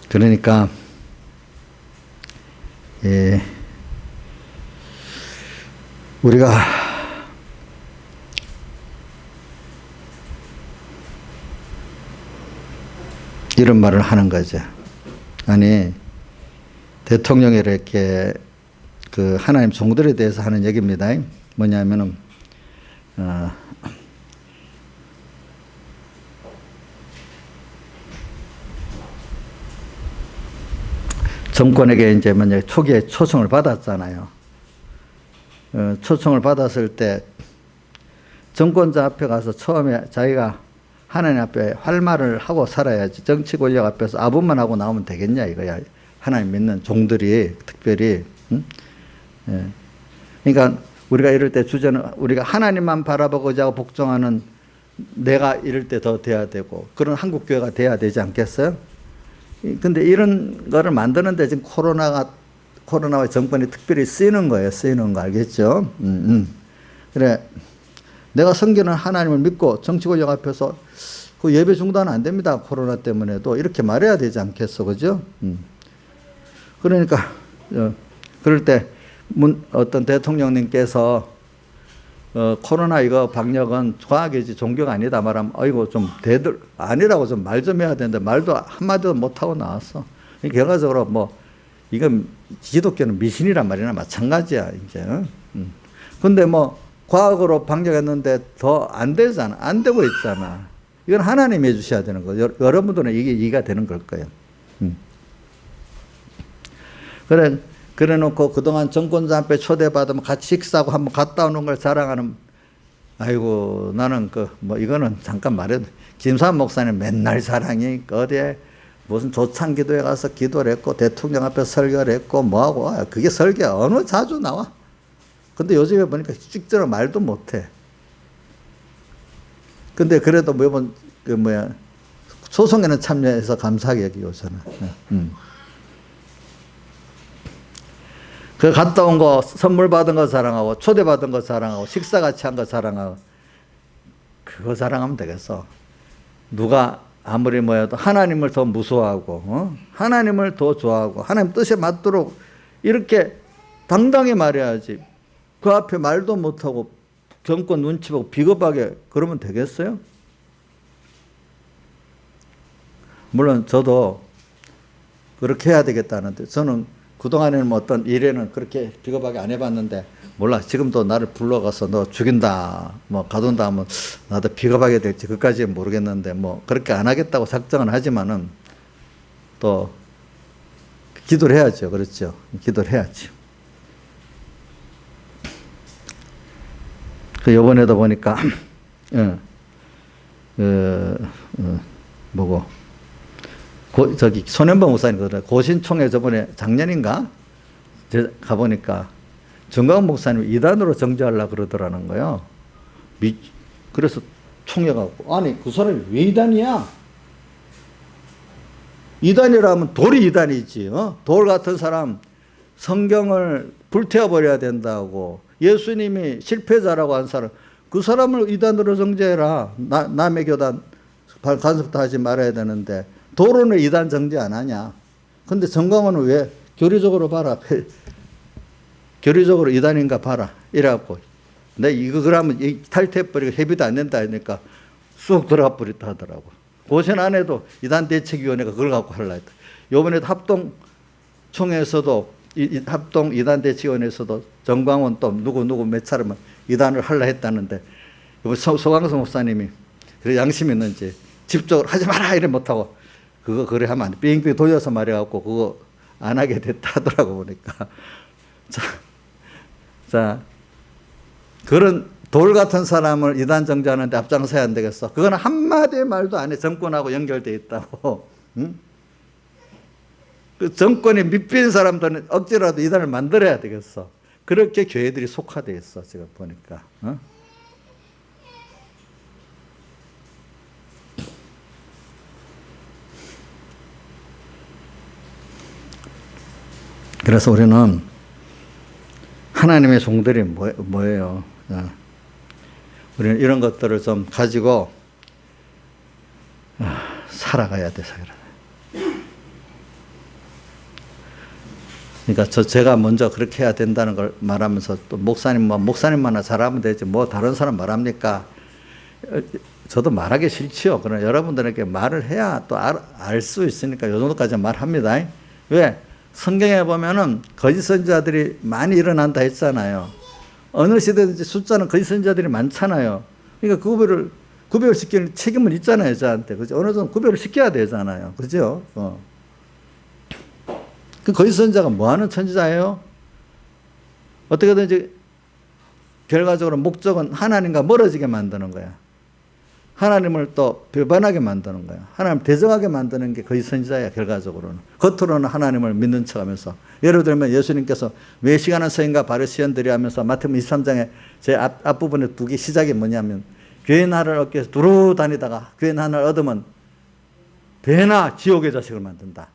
그러니까 우리가 이런 말을 하는 거죠. 아니 대통령이 이렇게 그 하나님 종들에 대해서 하는 얘기입니다. 뭐냐면은 정권에게 이제 만약에 초기에 초청을 받았잖아요. 초청을 받았을 때 정권자 앞에 가서 처음에 자기가 하나님 앞에 할 말을 하고 살아야지. 정치 권력 앞에서 아부만 하고 나오면 되겠냐 이거야. 하나님 믿는 종들이 특별히. 응? 예. 그러니까 우리가 이럴 때 주제는 우리가 하나님만 바라보고자 하고 복종하는 내가 이럴 때 더 돼야 되고 그런 한국교회가 돼야 되지 않겠어요? 근데 이런 거를 만드는데 지금 코로나와 정권이 특별히 쓰이는 거예요. 쓰이는 거 알겠죠? 그래. 내가 섬기는 하나님을 믿고 정치 권력 앞에서 그 예배 중단은 안 됩니다. 코로나 때문에도 이렇게 말해야 되지 않겠어. 그죠? 그러니까 그럴 때 어떤 대통령님께서 코로나 이거 방역은 과학이지 종교가 아니다 말하면 아이고 좀 대들 아니라고 좀 말 좀 해야 되는데 말도 한마디도 못하고 나왔어. 결과적으로 뭐 이건 기독교는 미신이란 말이나 마찬가지야 이제. 근데 뭐 과학으로 방역했는데 더 안 되잖아. 안 되고 있잖아. 이건 하나님이 해주셔야 되는 거예요. 여러분들은 이게 이해가 되는 걸 거예요. 그래 놓고 그동안 정권자 앞에 초대받으면 같이 식사하고 한번 갔다 오는 걸 자랑하는, 아이고, 나는 뭐 이거는 잠깐 말해도, 김삼 목사님 맨날 자랑이, 어디에 무슨 조창 기도에 가서 기도를 했고, 대통령 앞에 설교를 했고, 뭐하고, 그게 설교야. 어느 자주 나와. 근데 요즘에 보니까 찍들어 말도 못해. 근데 그래도 매번, 소송에는 참여해서 감사하게 여기고 저는. 그 갔다 온 거, 선물 받은 거 자랑하고, 초대받은 거 자랑하고, 식사 같이 한 거 자랑하고, 그거 자랑하면 되겠어. 누가 아무리 뭐여도 하나님을 더 무서워하고, 하나님을 더 좋아하고, 하나님 뜻에 맞도록 이렇게 당당히 말해야지. 그 앞에 말도 못하고, 정권 눈치 보고 비겁하게 그러면 되겠어요? 물론 저도 그렇게 해야 되겠다는데, 저는 그동안에는 어떤 일에는 그렇게 비겁하게 안 해봤는데, 몰라. 지금도 나를 불러가서 너 죽인다, 뭐 가둔다 하면 나도 비겁하게 될지 그까지는 모르겠는데, 뭐 그렇게 안 하겠다고 작정은 하지만은 또 기도를 해야죠. 그렇죠. 기도를 해야죠. 요번에도 보니까, 저기 손현보 목사님 고신총회 저번에 작년인가 가보니까 정광훈 목사님 이단으로 정죄하려고 그러더라는 거예요. 그래서 총회가 아니 그 사람이 왜 이단이야? 이단이라면 돌이 이단이지. 돌 같은 사람 성경을 불태워버려야 된다고, 예수님이 실패자라고 한 사람, 그 사람을 이단으로 정죄해라. 남의 교단 간섭도 하지 말아야 되는데 도로는 이단 정죄 안 하냐. 근데 정광훈은 왜 교리적으로 봐라. 교리적으로 이단인가 봐라. 이래갖고 내 이거 그러면 탈퇴해버리고 해비도 안 된다 하니까 쑥 들어가 버렸다 하더라고. 고신 안에도 이단 대책위원회가 그걸 갖고 하려 했다. 요번에도 합동총회에서도 합동 이단 대책위원회에서도 정광훈 또 누구 몇 차례만 이단을 하려 했다는데, 소광성 목사님이 그래 양심 있는지 집적으로 하지 마라 이래 못하고 그거 그래 하면 안 돼. 빙빙 돌려서 말해갖고 그거 안 하게 됐다 하더라고 보니까. 자, 그런 돌 같은 사람을 이단 정죄하는데 앞장서야 안 되겠어. 그거는 한마디의 말도 안 해. 정권하고 연결되어 있다고. 응? 그 정권이 밑빈 사람들은 억지로라도 이단을 만들어야 되겠어. 그렇게 교회들이 속화되어 있어. 지금 보니까. 그래서 우리는 하나님의 종들이 뭐예요? 우리는 이런 것들을 좀 가지고 살아가야 돼, 그러니까 제가 먼저 그렇게 해야 된다는 걸 말하면서 또 목사님만 잘하면 되지 뭐 다른 사람 말합니까? 저도 말하기 싫지요. 그러나 여러분들에게 말을 해야 또 알 수 있으니까 요 정도까지 말합니다. 왜? 성경에 보면은 거짓 선지자들이 많이 일어난다 했잖아요. 어느 시대든지 숫자는 거짓 선지자들이 많잖아요. 그러니까 구별을 시키는 책임은 있잖아요, 저한테. 그죠? 어느 정도 구별을 시켜야 되잖아요. 그죠? 그 거짓 선지자가 뭐 하는 선지자예요? 어떻게든지 결과적으로 목적은 하나님과 멀어지게 만드는 거야. 하나님을 또 배반하게 만드는 거야. 하나님 대적하게 만드는 게 거짓 선지자야, 결과적으로는. 겉으로는 하나님을 믿는 척 하면서. 예를 들면 예수님께서 외식하는 서인과 바리새인들이 하면서 마태복음 23장에 제 앞부분에 두기 시작이 뭐냐면 교회 나를 얻기 위해서 두루 다니다가 교회 나를 얻으면 배나 지옥의 자식을 만든다.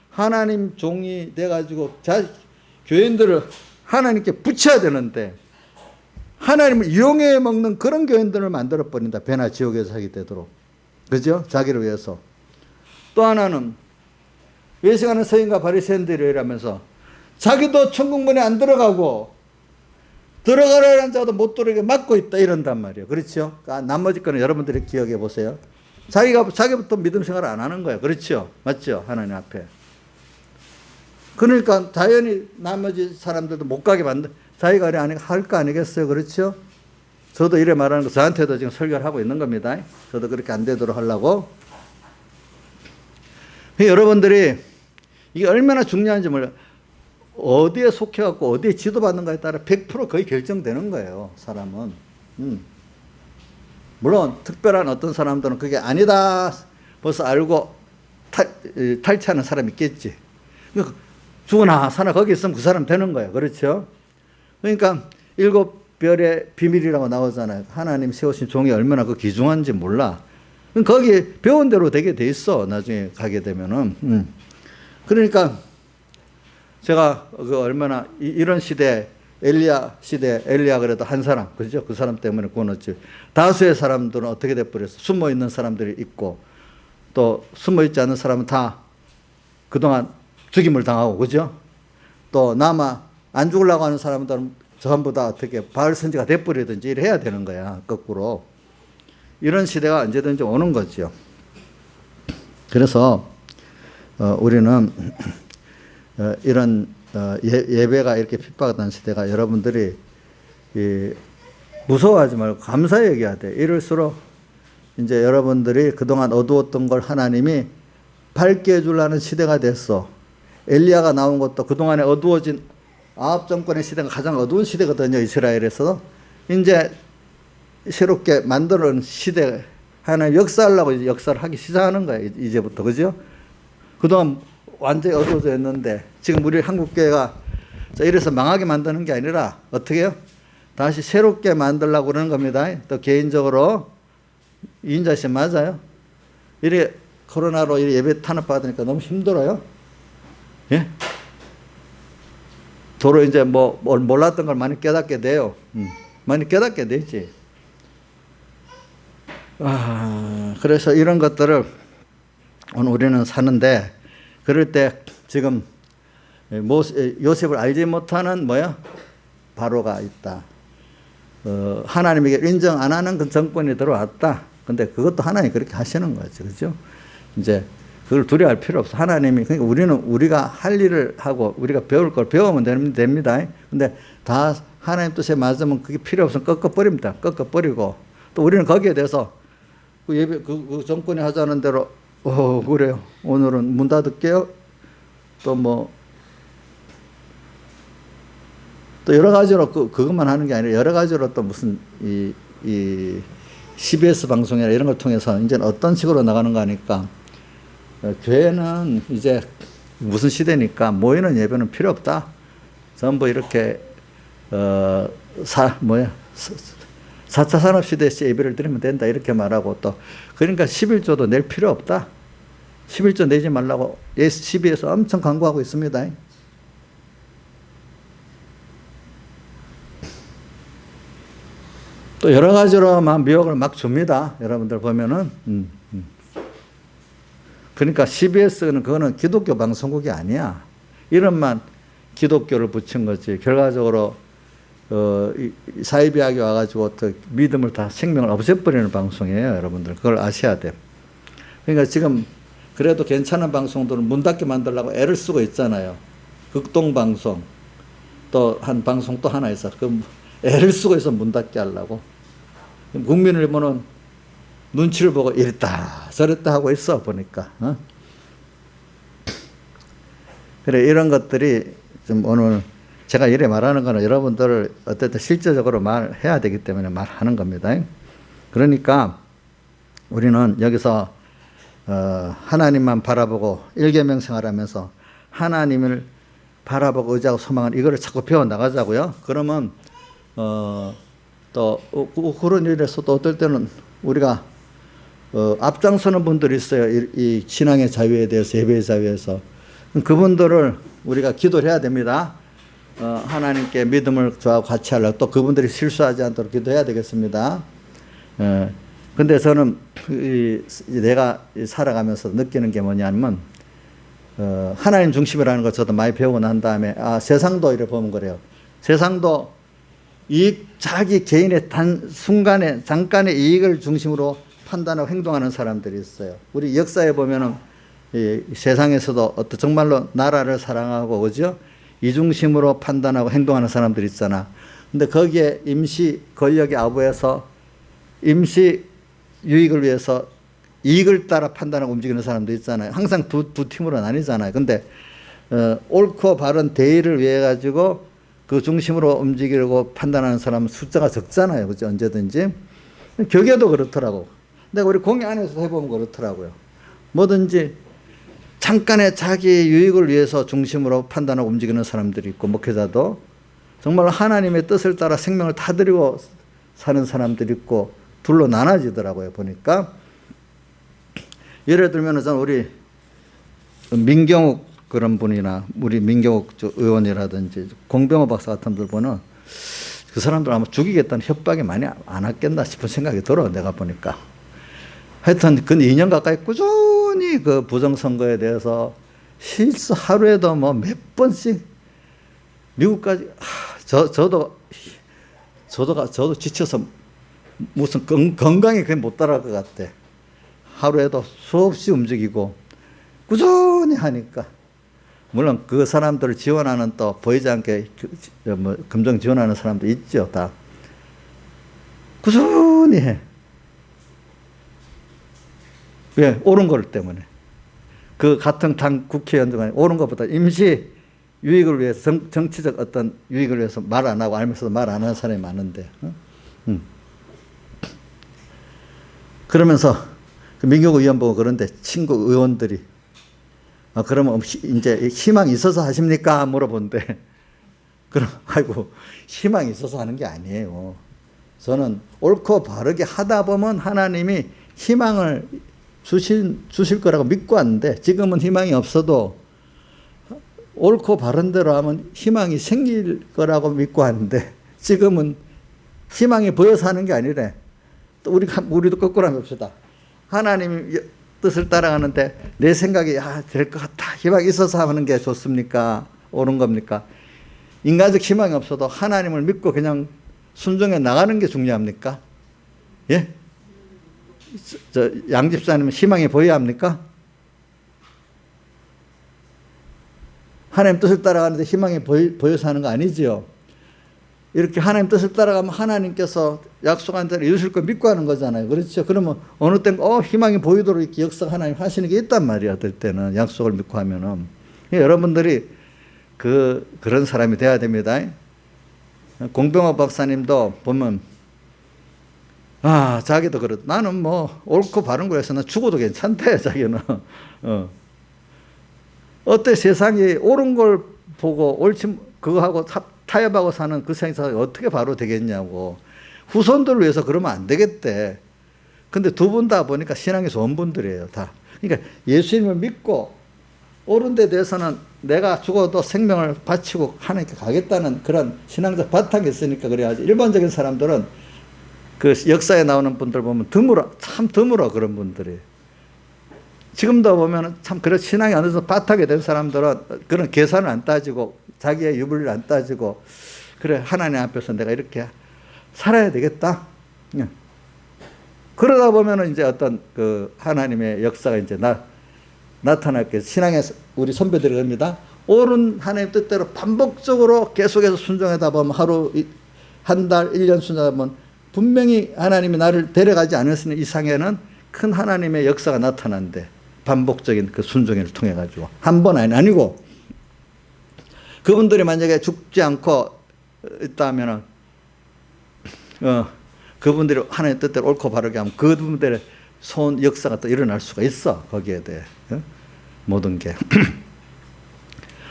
하나님 종이 돼가지고 교인들을 하나님께 붙여야 되는데 하나님을 이용해 먹는 그런 교인들을 만들어버린다. 배나 지옥의 자식이 되도록. 그죠? 자기를 위해서. 또 하나는 외식하는 서인과 바리새인들이라면서 자기도 천국문에 안 들어가고 들어가라는 자도 못 들어오게 막고 있다 이런단 말이에요. 그렇죠? 나머지 거는 여러분들이 기억해 보세요. 자기부터 믿음 생활을 안 하는 거예요. 그렇죠? 맞죠? 하나님 앞에. 그러니까 자연히 나머지 사람들도 못 가게 자기가 할 거 아니겠어요? 그렇죠? 저도 이래 말하는 거 저한테도 지금 설교를 하고 있는 겁니다. 저도 그렇게 안 되도록 하려고. 여러분들이 이게 얼마나 중요한지 몰라요. 어디에 속해갖고 어디에 지도받는가에 따라 100% 거의 결정되는 거예요, 사람은. 물론 특별한 어떤 사람들은 그게 아니다 벌써 알고 탈취하는 사람이 있겠지. 죽으나 사나 거기 있으면 그 사람 되는 거예요. 그렇죠? 그러니까 7별의 비밀이라고 나오잖아요. 하나님 세우신 종이 얼마나 그 귀중한지 몰라. 거기 배운 대로 되게 돼 있어. 나중에 가게 되면은. 그러니까 제가 얼마나 이런 시대 엘리야 시대 엘리야 그래도 한 사람 그죠? 그 사람 때문에 구원했지. 다수의 사람들은 어떻게 돼 버렸어? 숨어 있는 사람들이 있고 또 숨어 있지 않은 사람은 다 그동안 죽임을 당하고 그죠? 또 남아 안 죽으려고 하는 사람들은 전부 다 어떻게 바알 선지가 돼 버리든지 이래 해야 되는 거야. 거꾸로. 이런 시대가 언제든지 오는 거죠. 그래서 우리는 이런 예배가 이렇게 핍박하는 시대가 여러분들이 무서워하지 말고 감사히 여겨야 돼. 이럴수록 이제 여러분들이 그동안 어두웠던 걸 하나님이 밝게 해주려는 시대가 됐어. 엘리야가 나온 것도 그동안에 어두워진 아합 정권의 시대가 가장 어두운 시대거든요. 이스라엘에서. 이제 새롭게 만드는 시대 하나님 역사하려고 역사를 하기 시작하는 거예요. 이제부터. 그죠? 그동안 완전히 어두워져 있는데 지금 우리 한국교회가 이래서 망하게 만드는 게 아니라 어떻게 해요? 다시 새롭게 만들려고 그러는 겁니다. 또 개인적으로 이인자 씨 맞아요? 이래 코로나로 예배 탄압 받으니까 너무 힘들어요. 예? 도로 이제 몰랐던 걸 많이 깨닫게 돼요. 많이 깨닫게 되지. 그래서 이런 것들을 오늘 우리는 사는데 그럴 때 지금 요셉을 알지 못하는 바로가 있다. 하나님에게 인정 안 하는 그 정권이 들어왔다. 근데 그것도 하나님이 그렇게 하시는 거죠. 그죠? 이제 그걸 두려워할 필요 없어. 하나님이, 그러니까 우리가 할 일을 하고 우리가 배울 걸 배우면 됩니다. 근데 다 하나님 뜻에 맞으면 그게 필요 없으면 꺾어버립니다. 꺾어버리고 또 우리는 거기에 대해서 그 예배, 그 정권이 하자는 대로 그래요. 오늘은 문 닫을게요. 또 여러 가지로 그것만 하는 게 아니라 여러 가지로 또 무슨 이 CBS 방송이나 이런 걸 통해서 이제는 어떤 식으로 나가는가 하니까 교회는 이제 무슨 시대니까 모이는 예배는 필요 없다. 전부 이렇게 4차 산업시대에서 예배를 드리면 된다. 이렇게 말하고 또 그러니까 11조도 낼 필요 없다. 11조 내지 말라고 CB에서 엄청 광고하고 있습니다. 또 여러 가지로 막 미혹을 막 줍니다. 여러분들 보면은. 그러니까 CBS는 그거는 기독교 방송국이 아니야. 이름만 기독교를 붙인 거지. 결과적으로 사이비학이 와가지고 또 믿음을 다 생명을 없애버리는 방송이에요. 여러분들 그걸 아셔야 돼요. 그러니까 지금 그래도 괜찮은 방송들은 문 닫게 만들려고 애를 쓰고 있잖아요. 극동방송 또 한 방송 또 하나 있어. 그 애를 쓰고 있어 문 닫게 하려고. 국민을 보는 눈치를 보고 이랬다 저랬다 하고 있어 보니까. 그래 이런 것들이 좀 오늘 제가 이래 말하는 거는 여러분들을 어쨌든 실제적으로 말해야 되기 때문에 말하는 겁니다. 그러니까 우리는 여기서 하나님만 바라보고 일계명 생활하면서 하나님을 바라보고 의지하고 소망하는 이거를 자꾸 배워나가자고요. 그러면 또 그런 일에서 또 어떨 때는 우리가 앞장서는 분들이 있어요. 이 신앙의 자유에 대해서 예배의 자유에서 그분들을 우리가 기도를 해야 됩니다. 하나님께 믿음을 저하고 같이 하려고 또 그분들이 실수하지 않도록 기도해야 되겠습니다. 근데 저는 내가 살아가면서 느끼는 게 뭐냐면 하나님 중심이라는 걸 저도 많이 배우고 난 다음에 세상도 이렇게 보면 그래요. 세상도 자기 개인의 순간에 잠깐의 이익을 중심으로 판단하고 행동하는 사람들이 있어요. 우리 역사에 보면은 이 세상에서도 정말로 나라를 사랑하고 그죠? 이 중심으로 판단하고 행동하는 사람들이 있잖아. 근데 거기에 임시 권력의 아부에서 임시 유익을 위해서 이익을 따라 판단하고 움직이는 사람도 있잖아요. 항상 두 팀으로 나뉘잖아요. 근데 옳고 바른 대의를 위해 가지고 그 중심으로 움직이려고 판단하는 사람은 숫자가 적잖아요. 그죠? 언제든지. 교계도 그렇더라고. 근데 우리 공회 안에서 해보면 그렇더라고요. 뭐든지 잠깐의 자기 유익을 위해서 중심으로 판단하고 움직이는 사람들이 있고, 목회자도 정말 하나님의 뜻을 따라 생명을 타드리고 사는 사람들이 있고, 둘로 나눠지더라고요. 보니까. 예를 들면 저는 우리 민경욱 그런 분이나 우리 민경욱 의원이라든지 공병호 박사 같은 분들 보면 그 사람들 아마 죽이겠다는 협박이 많이 안 왔겠나 싶은 생각이 들어. 내가 보니까. 하여튼 그 2년 가까이 꾸준히 그 부정선거에 대해서 실수 하루에도 뭐 몇 번씩 미국까지 저도 지쳐서 무슨 건강이 그게 못 따라갈 것 같아. 하루에도 수없이 움직이고 꾸준히 하니까. 물론 그 사람들을 지원하는 또 보이지 않게 금정 지원하는 사람도 있죠. 다 꾸준히 해. 왜? 옳은 것 때문에. 그 같은 당 국회의원 중에 옳은 것보다 임시 유익을 위해서 정치적 어떤 유익을 위해서 말 안 하고 알면서도 말 안 하는 사람이 많은데. 그러면서 그 민경욱 의원 보고 그런데 친구 의원들이 그러면 이제 희망이 있어서 하십니까? 물어본대. 그럼 아이고 희망이 있어서 하는 게 아니에요. 저는 옳고 바르게 하다 보면 하나님이 희망을 주실 거라고 믿고 왔는데, 지금은 희망이 없어도 옳고 바른 대로 하면 희망이 생길 거라고 믿고 왔는데, 지금은 희망이 보여서 하는 게 아니래. 또 우리도 거꾸로 한번 봅시다. 하나님 뜻을 따라가는데 내 생각이 될 것 같아. 희망이 있어서 하는 게 좋습니까? 옳은 겁니까? 인간적 희망이 없어도 하나님을 믿고 그냥 순종해 나가는 게 중요합니까? 예? 양 집사님은 희망이 보여야 합니까? 하나님 뜻을 따라가는데 희망이 보여서 하는 거 아니지요? 이렇게 하나님 뜻을 따라가면 하나님께서 약속한 대로 이루실 걸 믿고 하는 거잖아요. 그렇죠? 그러면 어느 땐 희망이 보이도록 이렇게 역사 하나님 하시는 게 있단 말이야. 어떨 때는 약속을 믿고 하면은. 여러분들이 그런 사람이 돼야 됩니다. 공병호 박사님도 보면 자기도 그렇. 나는 뭐 옳고 바른 거에서 나 죽어도 괜찮대. 자기는. 어때 세상이 옳은 걸 보고 옳지 그거하고 타협하고 사는 그 세상이 어떻게 바로 되겠냐고. 후손들을 위해서 그러면 안 되겠대. 근데 두 분 다 보니까 신앙이 좋은 분들이에요. 다. 그러니까 예수님을 믿고 옳은 데 대해서는 내가 죽어도 생명을 바치고 하나님께 가겠다는 그런 신앙적 바탕이 있으니까 그래야지. 일반적인 사람들은 그 역사에 나오는 분들 보면 드물어, 참 드물어, 그런 분들이. 지금도 보면 참 그런 신앙이 어느 정도 바탕이 된 사람들은 그런 계산을 안 따지고 자기의 유불리를 안 따지고, 그래 하나님 앞에서 내가 이렇게 살아야 되겠다. 그러다 보면은 이제 어떤 그 하나님의 역사가 이제 나타날게. 신앙의 우리 선배들이 그럽니다. 옳은 하나님 뜻대로 반복적으로 계속해서 순종하다 보면 하루, 한 달, 1년 순종하다 보면 분명히 하나님이 나를 데려가지 않으시는 이상에는 큰 하나님의 역사가 나타난대. 반복적인 그 순종을 통해 가지고. 한 번 아니고, 그분들이 만약에 죽지 않고 있다면은, 그분들이 하나님의 뜻대로 옳고 바르게 하면 그분들의 손 역사가 또 일어날 수가 있어. 거기에 대해. 모든 게.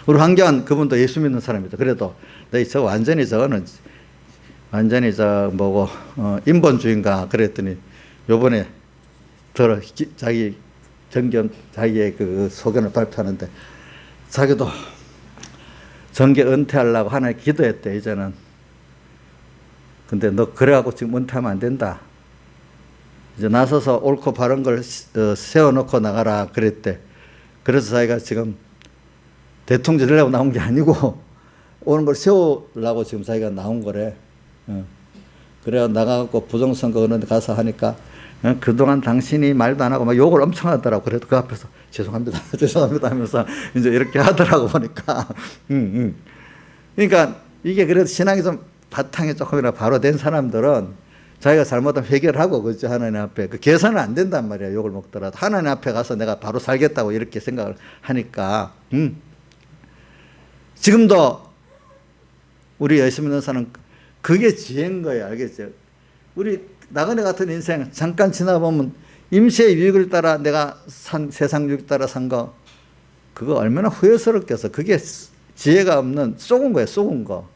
우리 황교안 그분도 예수 믿는 사람이다. 그래도 저 완전히 저거는 완전히 저 뭐고 인본주의인가 그랬더니 요번에 자기 정견 자기의 그 소견을 발표하는데 자기도 정계 은퇴하려고 하나님 기도했대. 이제는. 근데 너 그래갖고 지금 은퇴하면 안 된다. 이제 나서서 옳고 바른 걸 세워놓고 나가라 그랬대. 그래서 자기가 지금 대통령 되려고 나온 게 아니고 오는 걸 세우려고 지금 자기가 나온 거래. 그래야 나가고 부정선거 그런 데 가서 하니까 그동안 당신이 말도 안 하고 막 욕을 엄청 하더라고. 그래도 그 앞에서 죄송합니다. 죄송합니다 하면서 이제 이렇게 하더라고 보니까. 그러니까 이게 그래도 신앙이 좀 바탕이 조금이라도 바로 된 사람들은 자기가 잘못하면 회개하고, 그죠? 하나님 앞에. 그 계산은 안 된단 말이야. 욕을 먹더라도. 하나님 앞에 가서 내가 바로 살겠다고 이렇게 생각을 하니까. 지금도 우리 예수 믿는 사람은 그게 지혜인 거예요. 알겠죠? 우리 나그네 같은 인생 잠깐 지나보면 임시의 유익을 따라 내가 세상 유익 따라 산 거, 그거 얼마나 후회스럽겠어. 그게 지혜가 없는 속은 거예요. 속은 거.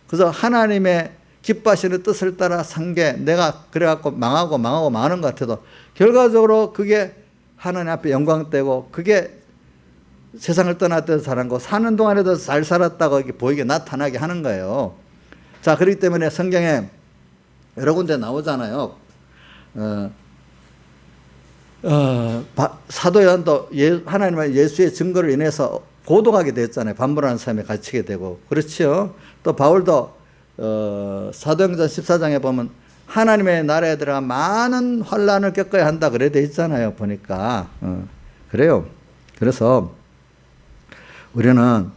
그래서 하나님의 기뻐하시는 뜻을 따라 산 게 내가 그래갖고 망하고 망하는 것 같아도 결과적으로 그게 하나님 앞에 영광되고 그게 세상을 떠날 때도 잘한 거, 사는 동안에도 잘 살았다고 이렇게 보이게 나타나게 하는 거예요. 자, 그렇기 때문에 성경에 여러 군데 나오잖아요. 사도 요한도 하나님의 예수의 증거를 인해서 고독하게 됐잖아요. 반문하는 삶에 갇히게 되고. 그렇죠. 또 바울도 사도행전 14장에 보면 하나님의 나라에 들어가 많은 환난을 겪어야 한다 그래 돼 있잖아요. 보니까. 그래요. 그래서 우리는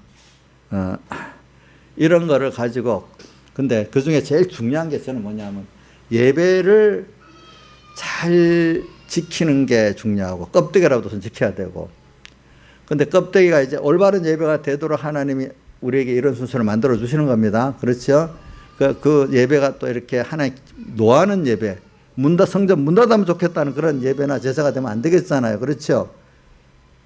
이런 거를 가지고, 근데 그 중에 제일 중요한 게 저는 뭐냐면 예배를 잘 지키는 게 중요하고 껍데기라도 지켜야 되고, 근데 껍데기가 이제 올바른 예배가 되도록 하나님이 우리에게 이런 순서를 만들어 주시는 겁니다. 그렇죠? 그 예배가 또 이렇게 하나님 노하는 예배, 성전 문 닫으면 좋겠다는 그런 예배나 제사가 되면 안 되겠잖아요. 그렇죠?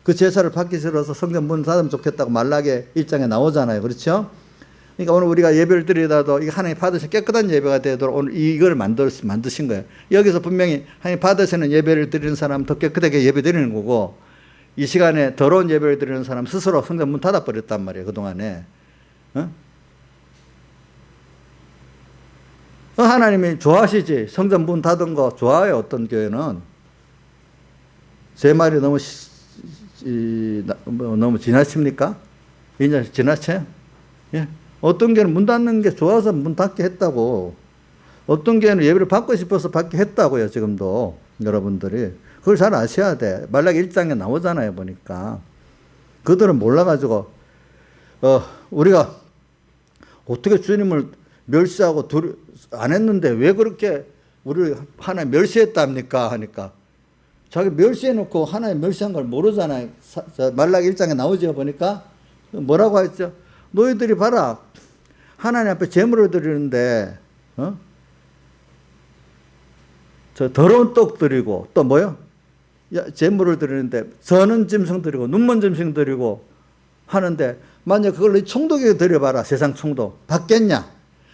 그 제사를 받기 싫어서 성전 문 닫으면 좋겠다고 말라기의 1장에 나오잖아요. 그렇죠? 그러니까 오늘 우리가 예배를 드리다도 이게 하나님 받으신 깨끗한 예배가 되도록 오늘 이걸 만드신 거예요. 여기서 분명히 하나님 받으시는 예배를 드리는 사람 더 깨끗하게 예배 드리는 거고, 이 시간에 더러운 예배를 드리는 사람 스스로 성전 문 닫아버렸단 말이에요. 그동안에. 하나님이 좋아하시지. 성전 문 닫은 거 좋아해요. 어떤 교회는. 제 말이 너무 지나칩니까? 이제 지나쳐요? 예. 어떤 교회는 문 닫는 게 좋아서 문 닫게 했다고. 어떤 교회는 예배를 받고 싶어서 받게 했다고요. 지금도 여러분들이. 그걸 잘 아셔야 돼. 말라기 1장에 나오잖아요. 보니까. 그들은 몰라가지고 우리가 어떻게 주님을 멸시하고 안 했는데 왜 그렇게 우리를 하나님 멸시했답니까? 하니까 자기 멸시해놓고 하나님 멸시한 걸 모르잖아요. 말라기 1장에 나오죠. 보니까 뭐라고 했죠? 너희들이 봐라. 하나님 앞에 제물을 드리는데 저 더러운 떡 드리고 또 뭐요? 제물을 드리는데 저는 짐승 드리고 눈먼 짐승 드리고 하는데 만약 그걸 총독에게 드려봐라. 세상 총독. 받겠냐?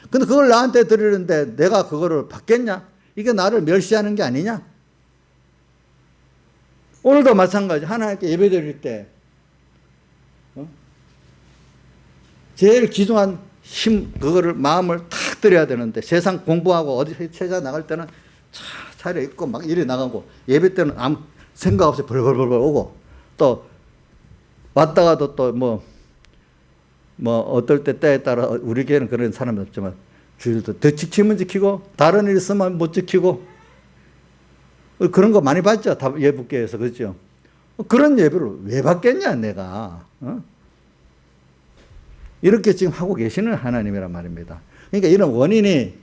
근데 그걸 나한테 드리는데 내가 그거를 받겠냐? 이게 나를 멸시하는 게 아니냐? 오늘도 마찬가지. 하나님께 예배 드릴 때 제일 귀중한 힘, 그거를 마음을 탁 드려야 되는데 세상 공부하고 어디 회사 나갈 때는 차려 입고 막 이리 나가고 예배 때는 아무 생각 없이 벌벌벌 오고 또 왔다가도 또 뭐 어떨 때에 따라 우리 교회는 그런 사람이 없지만 주일도 더 지키면 지키고 다른 일 있으면 못 지키고 그런 거 많이 봤죠. 예부교회에서 그렇죠. 그런 예배를 왜 받겠냐 내가. 이렇게 지금 하고 계시는 하나님이란 말입니다. 그러니까 이런 원인이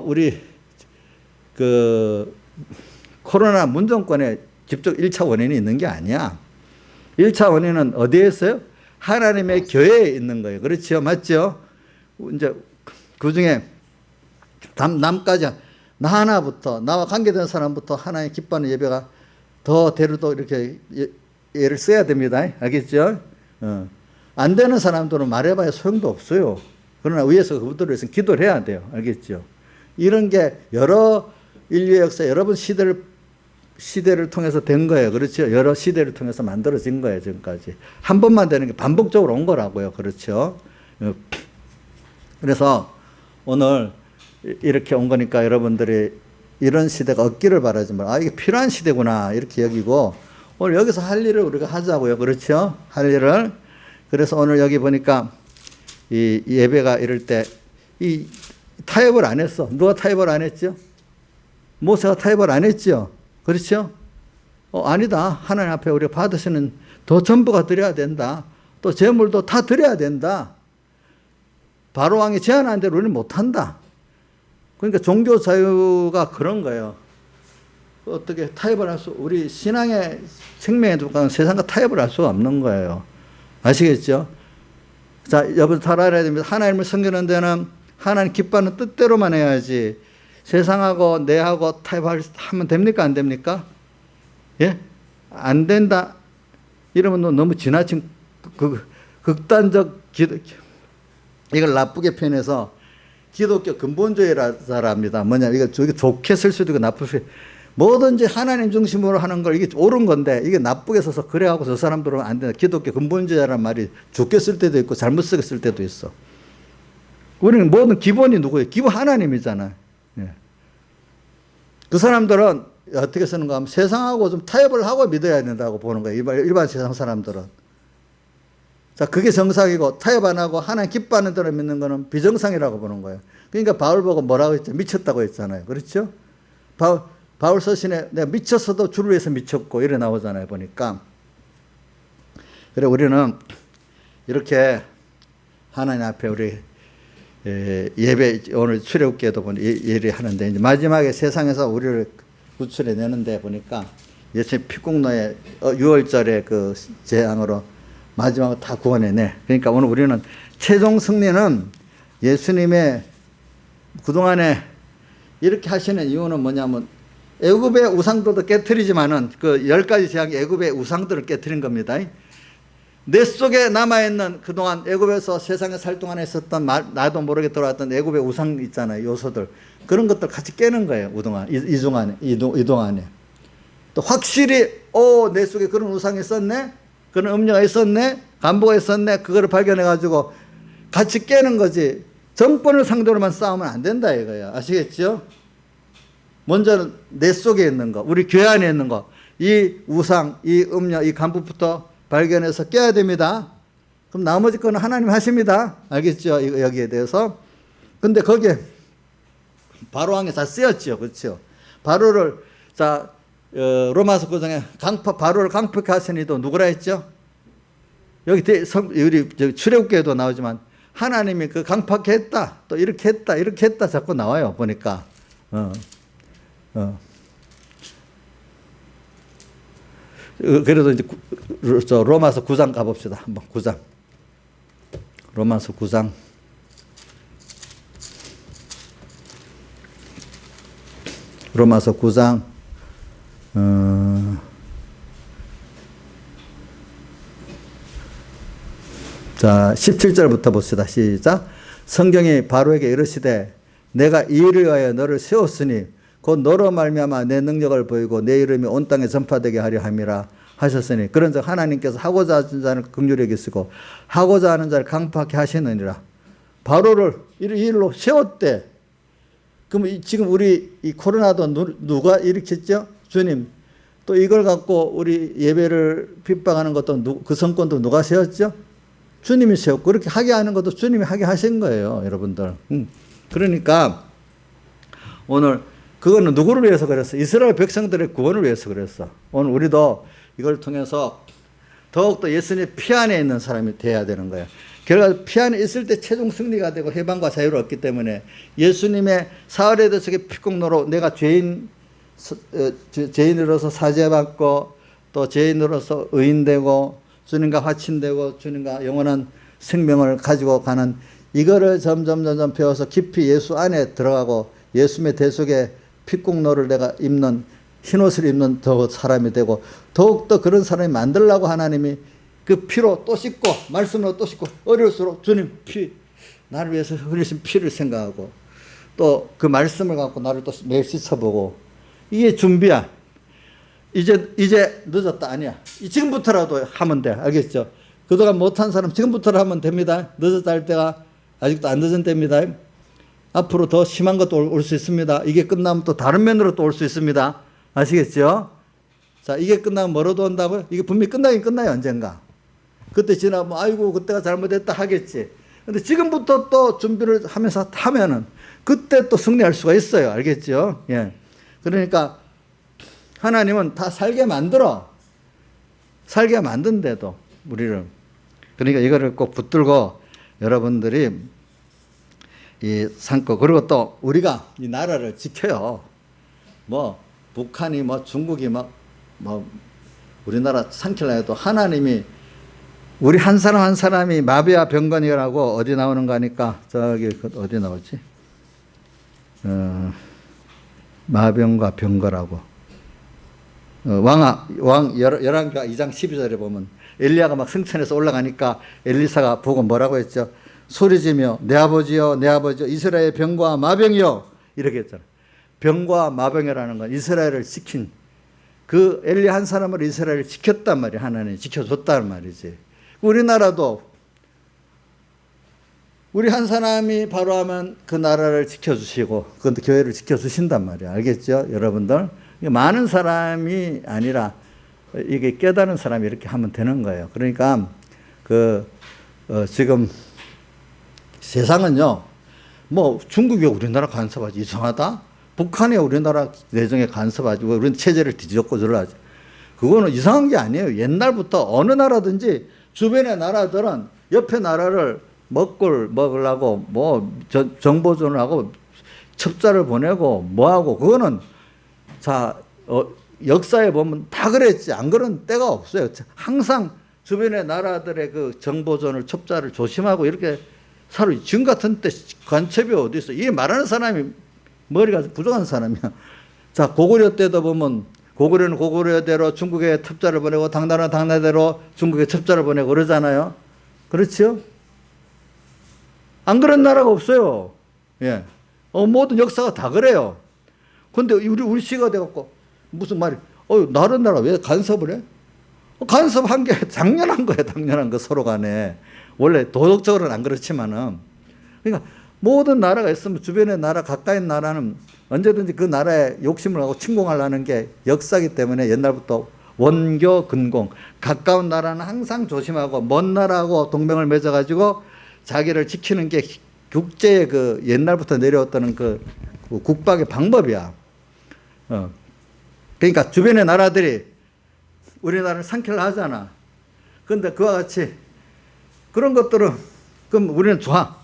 우리 그 코로나 문정권에 직접 1차 원인이 있는 게 아니야. 1차 원인은 어디에 있어요? 하나님의 교회에 있는 거예요. 그렇죠? 맞죠? 이제 그 중에 남까지 나 하나부터 나와 관계된 사람부터 하나님 기뻐하는 예배가 더 대로도 이렇게 예를 써야 됩니다. 알겠죠? 안 되는 사람들은 말해봐야 소용도 없어요. 그러나 위에서 그분들을 위해서 기도를 해야 돼요. 알겠죠? 이런 게 여러 인류의 역사, 여러 번 시대를 통해서 된 거예요. 그렇죠? 여러 시대를 통해서 만들어진 거예요. 지금까지. 한 번만 되는 게 반복적으로 온 거라고요. 그렇죠? 그래서 오늘 이렇게 온 거니까 여러분들이 이런 시대가 없기를 바라지만 이게 필요한 시대구나 이렇게 여기고 오늘 여기서 할 일을 우리가 하자고요. 그렇죠? 할 일을. 그래서 오늘 여기 보니까 이 예배가 이럴 때 이 타협을 안 했어. 누가 타협을 안 했죠? 모세가 타협을 안 했죠? 그렇죠? 아니다. 하나님 앞에 우리가 받으시는 더 전부가 드려야 된다. 또 재물도 다 드려야 된다. 바로왕이 제안한 대로 우리는 못한다. 그러니까 종교 자유가 그런 거예요. 어떻게 타협을 할 수, 우리 신앙의 생명에도 세상과 타협을 할 수가 없는 거예요. 아시겠죠? 자, 여러분 잘 알아야 됩니다. 하나님을 섬기는 데는 하나님 기뻐하는 뜻대로만 해야지 세상하고 내하고 타협하면 됩니까? 안 됩니까? 예? 안 된다. 이러면 너무 지나친 극단적 이걸 나쁘게 표현해서 기독교 근본주의라랍니다. 이거 좋게 쓸 수도 있고 나쁠 수도 있고 뭐든지 하나님 중심으로 하는 걸 이게 옳은 건데 이게 나쁘게 써서 그래하고 저 사람들은 안 된다. 기독교 근본주의라는 말이 좋게 쓸 때도 있고 잘못 쓰게 쓸 때도 있어. 우리는 모든 기본이 누구예요? 기본 하나님이잖아요. 예. 그 사람들은 어떻게 쓰는가 하면 세상하고 좀 타협을 하고 믿어야 된다고 보는 거예요. 일반 세상 사람들은. 자, 그게 정상이고 타협 안 하고 하나님 기뻐하는 대로 믿는 거는 비정상이라고 보는 거예요. 그러니까 바울 보고 뭐라고 했죠? 미쳤다고 했잖아요. 그렇죠? 바울 서신에 내가 미쳤어도 주를 위해서 미쳤고 이래 나오잖아요. 보니까. 그래 우리는 이렇게 하나님 앞에 우리 예배 오늘 출애굽기에도 보니 예리하는데 이제 마지막에 세상에서 우리를 구출해 내는데 보니까 예수님 피국노의 6월절의 그 재앙으로 마지막으로 다 구원해내. 그러니까 오늘 우리는 최종 승리는 예수님의 그동안에 이렇게 하시는 이유는 뭐냐면 애굽의 우상들도 깨트리지만은 그 10가지 재앙이 애굽의 우상들을 깨트린 겁니다. 내 속에 남아있는 그동안 애굽에서 세상에 살 동안에 있었던 나도 모르게 들어왔던 애굽의 우상 있잖아요. 요소들. 그런 것들 같이 깨는 거예요. 이동안에. 또 확실히 내 속에 그런 우상이 있었네. 그런 음료가 있었네. 간부가 있었네. 그거를 발견해가지고 같이 깨는 거지. 정권을 상대로만 싸우면 안 된다 이거야. 아시겠죠? 먼저는 내 속에 있는 거. 우리 교회 안에 있는 거. 이 우상, 이 음료, 이 간부부터 발견해서 깨야 됩니다. 그럼 나머지 거는 하나님 하십니다. 알겠죠? 여기에 대해서. 근데 거기에 바로왕이 다 쓰였죠. 그렇죠? 바로를, 자, 로마서 9장에 바로를 강팍하게 하시니도 누구라 했죠? 여기 우리 출애굽기에도 나오지만 하나님이 그 강팍하게 했다. 또 이렇게 했다. 이렇게 했다. 자꾸 나와요. 보니까. 그래도 이제 로마서 9장 가봅시다. 한번 9장. 로마서 9장. 로마서 9장. 자, 17절부터 봅시다. 시작. 성경이 바로에게 이르시되 내가 이 일을 위하여 너를 세웠으니 곧 너로 말미암아 내 능력을 보이고 내 이름이 온 땅에 전파되게 하려 함이라 하셨으니 그런즉 하나님께서 하고자 하는 자를 긍휼히 여기시고 하고자 하는 자를 강팍하게 하시느니라. 바로를 이 일로 세웠대. 그럼 지금 우리 이 코로나도 누가 일으켰죠? 주님. 또 이걸 갖고 우리 예배를 핍박하는 것도 그 성권도 누가 세웠죠? 주님이 세웠고, 그렇게 하게 하는 것도 주님이 하게 하신 거예요, 여러분들. 그러니까 오늘 그거는 누구를 위해서 그랬어? 이스라엘 백성들의 구원을 위해서 그랬어. 오늘 우리도 이걸 통해서 더욱더 예수님의 피 안에 있는 사람이 돼야 되는 거예요. 결과 피 안에 있을 때 최종 승리가 되고 해방과 자유를 얻기 때문에 예수님의 사흘에 대해서 피공로로 내가 죄인으로서 사죄받고 또 죄인으로서 의인되고 주님과 화친되고 주님과 영원한 생명을 가지고 가는 이거를 점점 배워서 깊이 예수 안에 들어가고 예수님의 대속의 피공로를 내가 입는 흰옷을 입는 더 사람이 되고 더욱더 그런 사람이 만들려고 하나님이 그 피로 또 씻고 말씀으로 또 씻고 어려울수록 주님 피 나를 위해서 흘리신 피를 생각하고 또 그 말씀을 갖고 나를 또 매일 씻어보고 이게 준비야. 이제 늦었다 아니야. 지금부터라도 하면 돼. 알겠죠? 그동안 못한 사람 지금부터라도 하면 됩니다. 늦었다 할 때가 아직도 안 늦은 때입니다. 앞으로 더 심한 것도 올 수 있습니다. 이게 끝나면 또 다른 면으로 또 올 수 있습니다. 아시겠죠? 자, 이게 끝나면 뭐로도 온다고요? 이게 분명히 끝나긴 끝나요, 언젠가. 그때 지나면, 아이고, 그때가 잘못했다 하겠지. 근데 지금부터 또 준비를 하면서 하면은, 그때 또 승리할 수가 있어요. 알겠죠? 예. 그러니까, 하나님은 다 살게 만들어. 살게 만든데도, 우리를. 그러니까 이거를 꼭 붙들고, 여러분들이, 삼고, 그리고 또 우리가 이 나라를 지켜요. 북한이 중국이 우리나라 삼킬라 해도 하나님이 우리 한 사람 한 사람이 마비와 병건이라고 어디 나오는 거 하니까 저기 어디 나오지? 마병과 병거라고. 열왕기하 2장 12절에 보면 엘리야가 막 승천해서 올라가니까 엘리사가 보고 뭐라고 했죠? 소리지며 내 아버지여 내 아버지여 이스라엘 병과 마병이여 이렇게 했잖아요. 병과 마병이라는 건 이스라엘을 지킨 그 엘리 한 사람으로 이스라엘을 지켰단 말이에요. 하나님이 지켜줬단 말이지. 우리나라도 우리 한 사람이 바로 하면 그 나라를 지켜주시고 그 교회를 지켜주신단 말이에요. 알겠죠? 여러분들 많은 사람이 아니라 이게 깨달은 사람이 이렇게 하면 되는 거예요. 그러니까 지금 세상은요 중국이 우리나라 간섭하지 이상하다. 북한이 우리나라 내정에 간섭하지 우리는 체제를 뒤집고 저러지. 그거는 이상한 게 아니에요. 옛날부터 어느 나라든지 주변의 나라들은 옆에 나라를 먹으려고 정보전을 하고 첩자를 보내고 뭐하고 그거는 역사에 보면 다 그랬지. 안 그런 때가 없어요. 항상 주변의 나라들의 그 정보전을 첩자를 조심하고 이렇게 살아요. 지금 같은 때 간첩이 어디 있어? 이 말하는 사람이 머리가 부족한 사람이야. 자, 고구려 때도 보면 고구려는 고구려대로 중국에 첩자를 보내고 당나라는 당나라대로 중국에 첩자를 보내고 그러잖아요. 그렇죠? 안 그런 나라가 없어요. 예. 모든 역사가 다 그래요. 근데 우리 시가 돼갖고 무슨 말이, 다른 나라 왜 간섭을 해? 간섭한 게 당연한 거예요. 당연한 거 서로 간에. 원래 도덕적으로는 안 그렇지만은. 그러니까 모든 나라가 있으면 주변의 나라, 가까이 나라는 언제든지 그 나라에 욕심을 하고 침공하려는 게 역사이기 때문에 옛날부터 원교, 근공. 가까운 나라는 항상 조심하고 먼 나라하고 동맹을 맺어가지고 자기를 지키는 게 국제의 그 옛날부터 내려왔다는 그 국박의 방법이야. 그러니까 주변의 나라들이 우리나라를 상킬라 하잖아. 그런데 그와 같이 그런 것들은 그럼 우리는 좋아.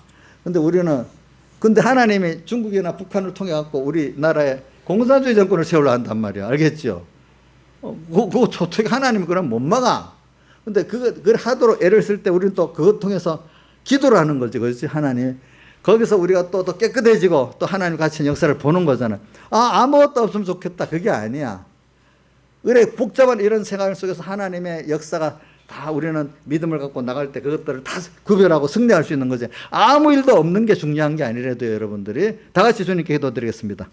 근데 하나님이 중국이나 북한을 통해 갖고 우리나라에 공산주의 정권을 세우려 한단 말이야. 알겠죠? 그거 어떻게 하나님이 그럼 못 막아. 근데 그걸 하도록 애를 쓸 때 우리는 또 그것 통해서 기도를 하는 거지. 그렇지? 하나님. 거기서 우리가 또 깨끗해지고 또 하나님 같이 역사를 보는 거잖아. 아무것도 없으면 좋겠다. 그게 아니야. 그래, 복잡한 이런 생활 속에서 하나님의 역사가 다 우리는 믿음을 갖고 나갈 때 그것들을 다 구별하고 승리할 수 있는 거지. 아무 일도 없는 게 중요한 게 아니라도요, 여러분들이. 다 같이 주님께 기도드리겠습니다.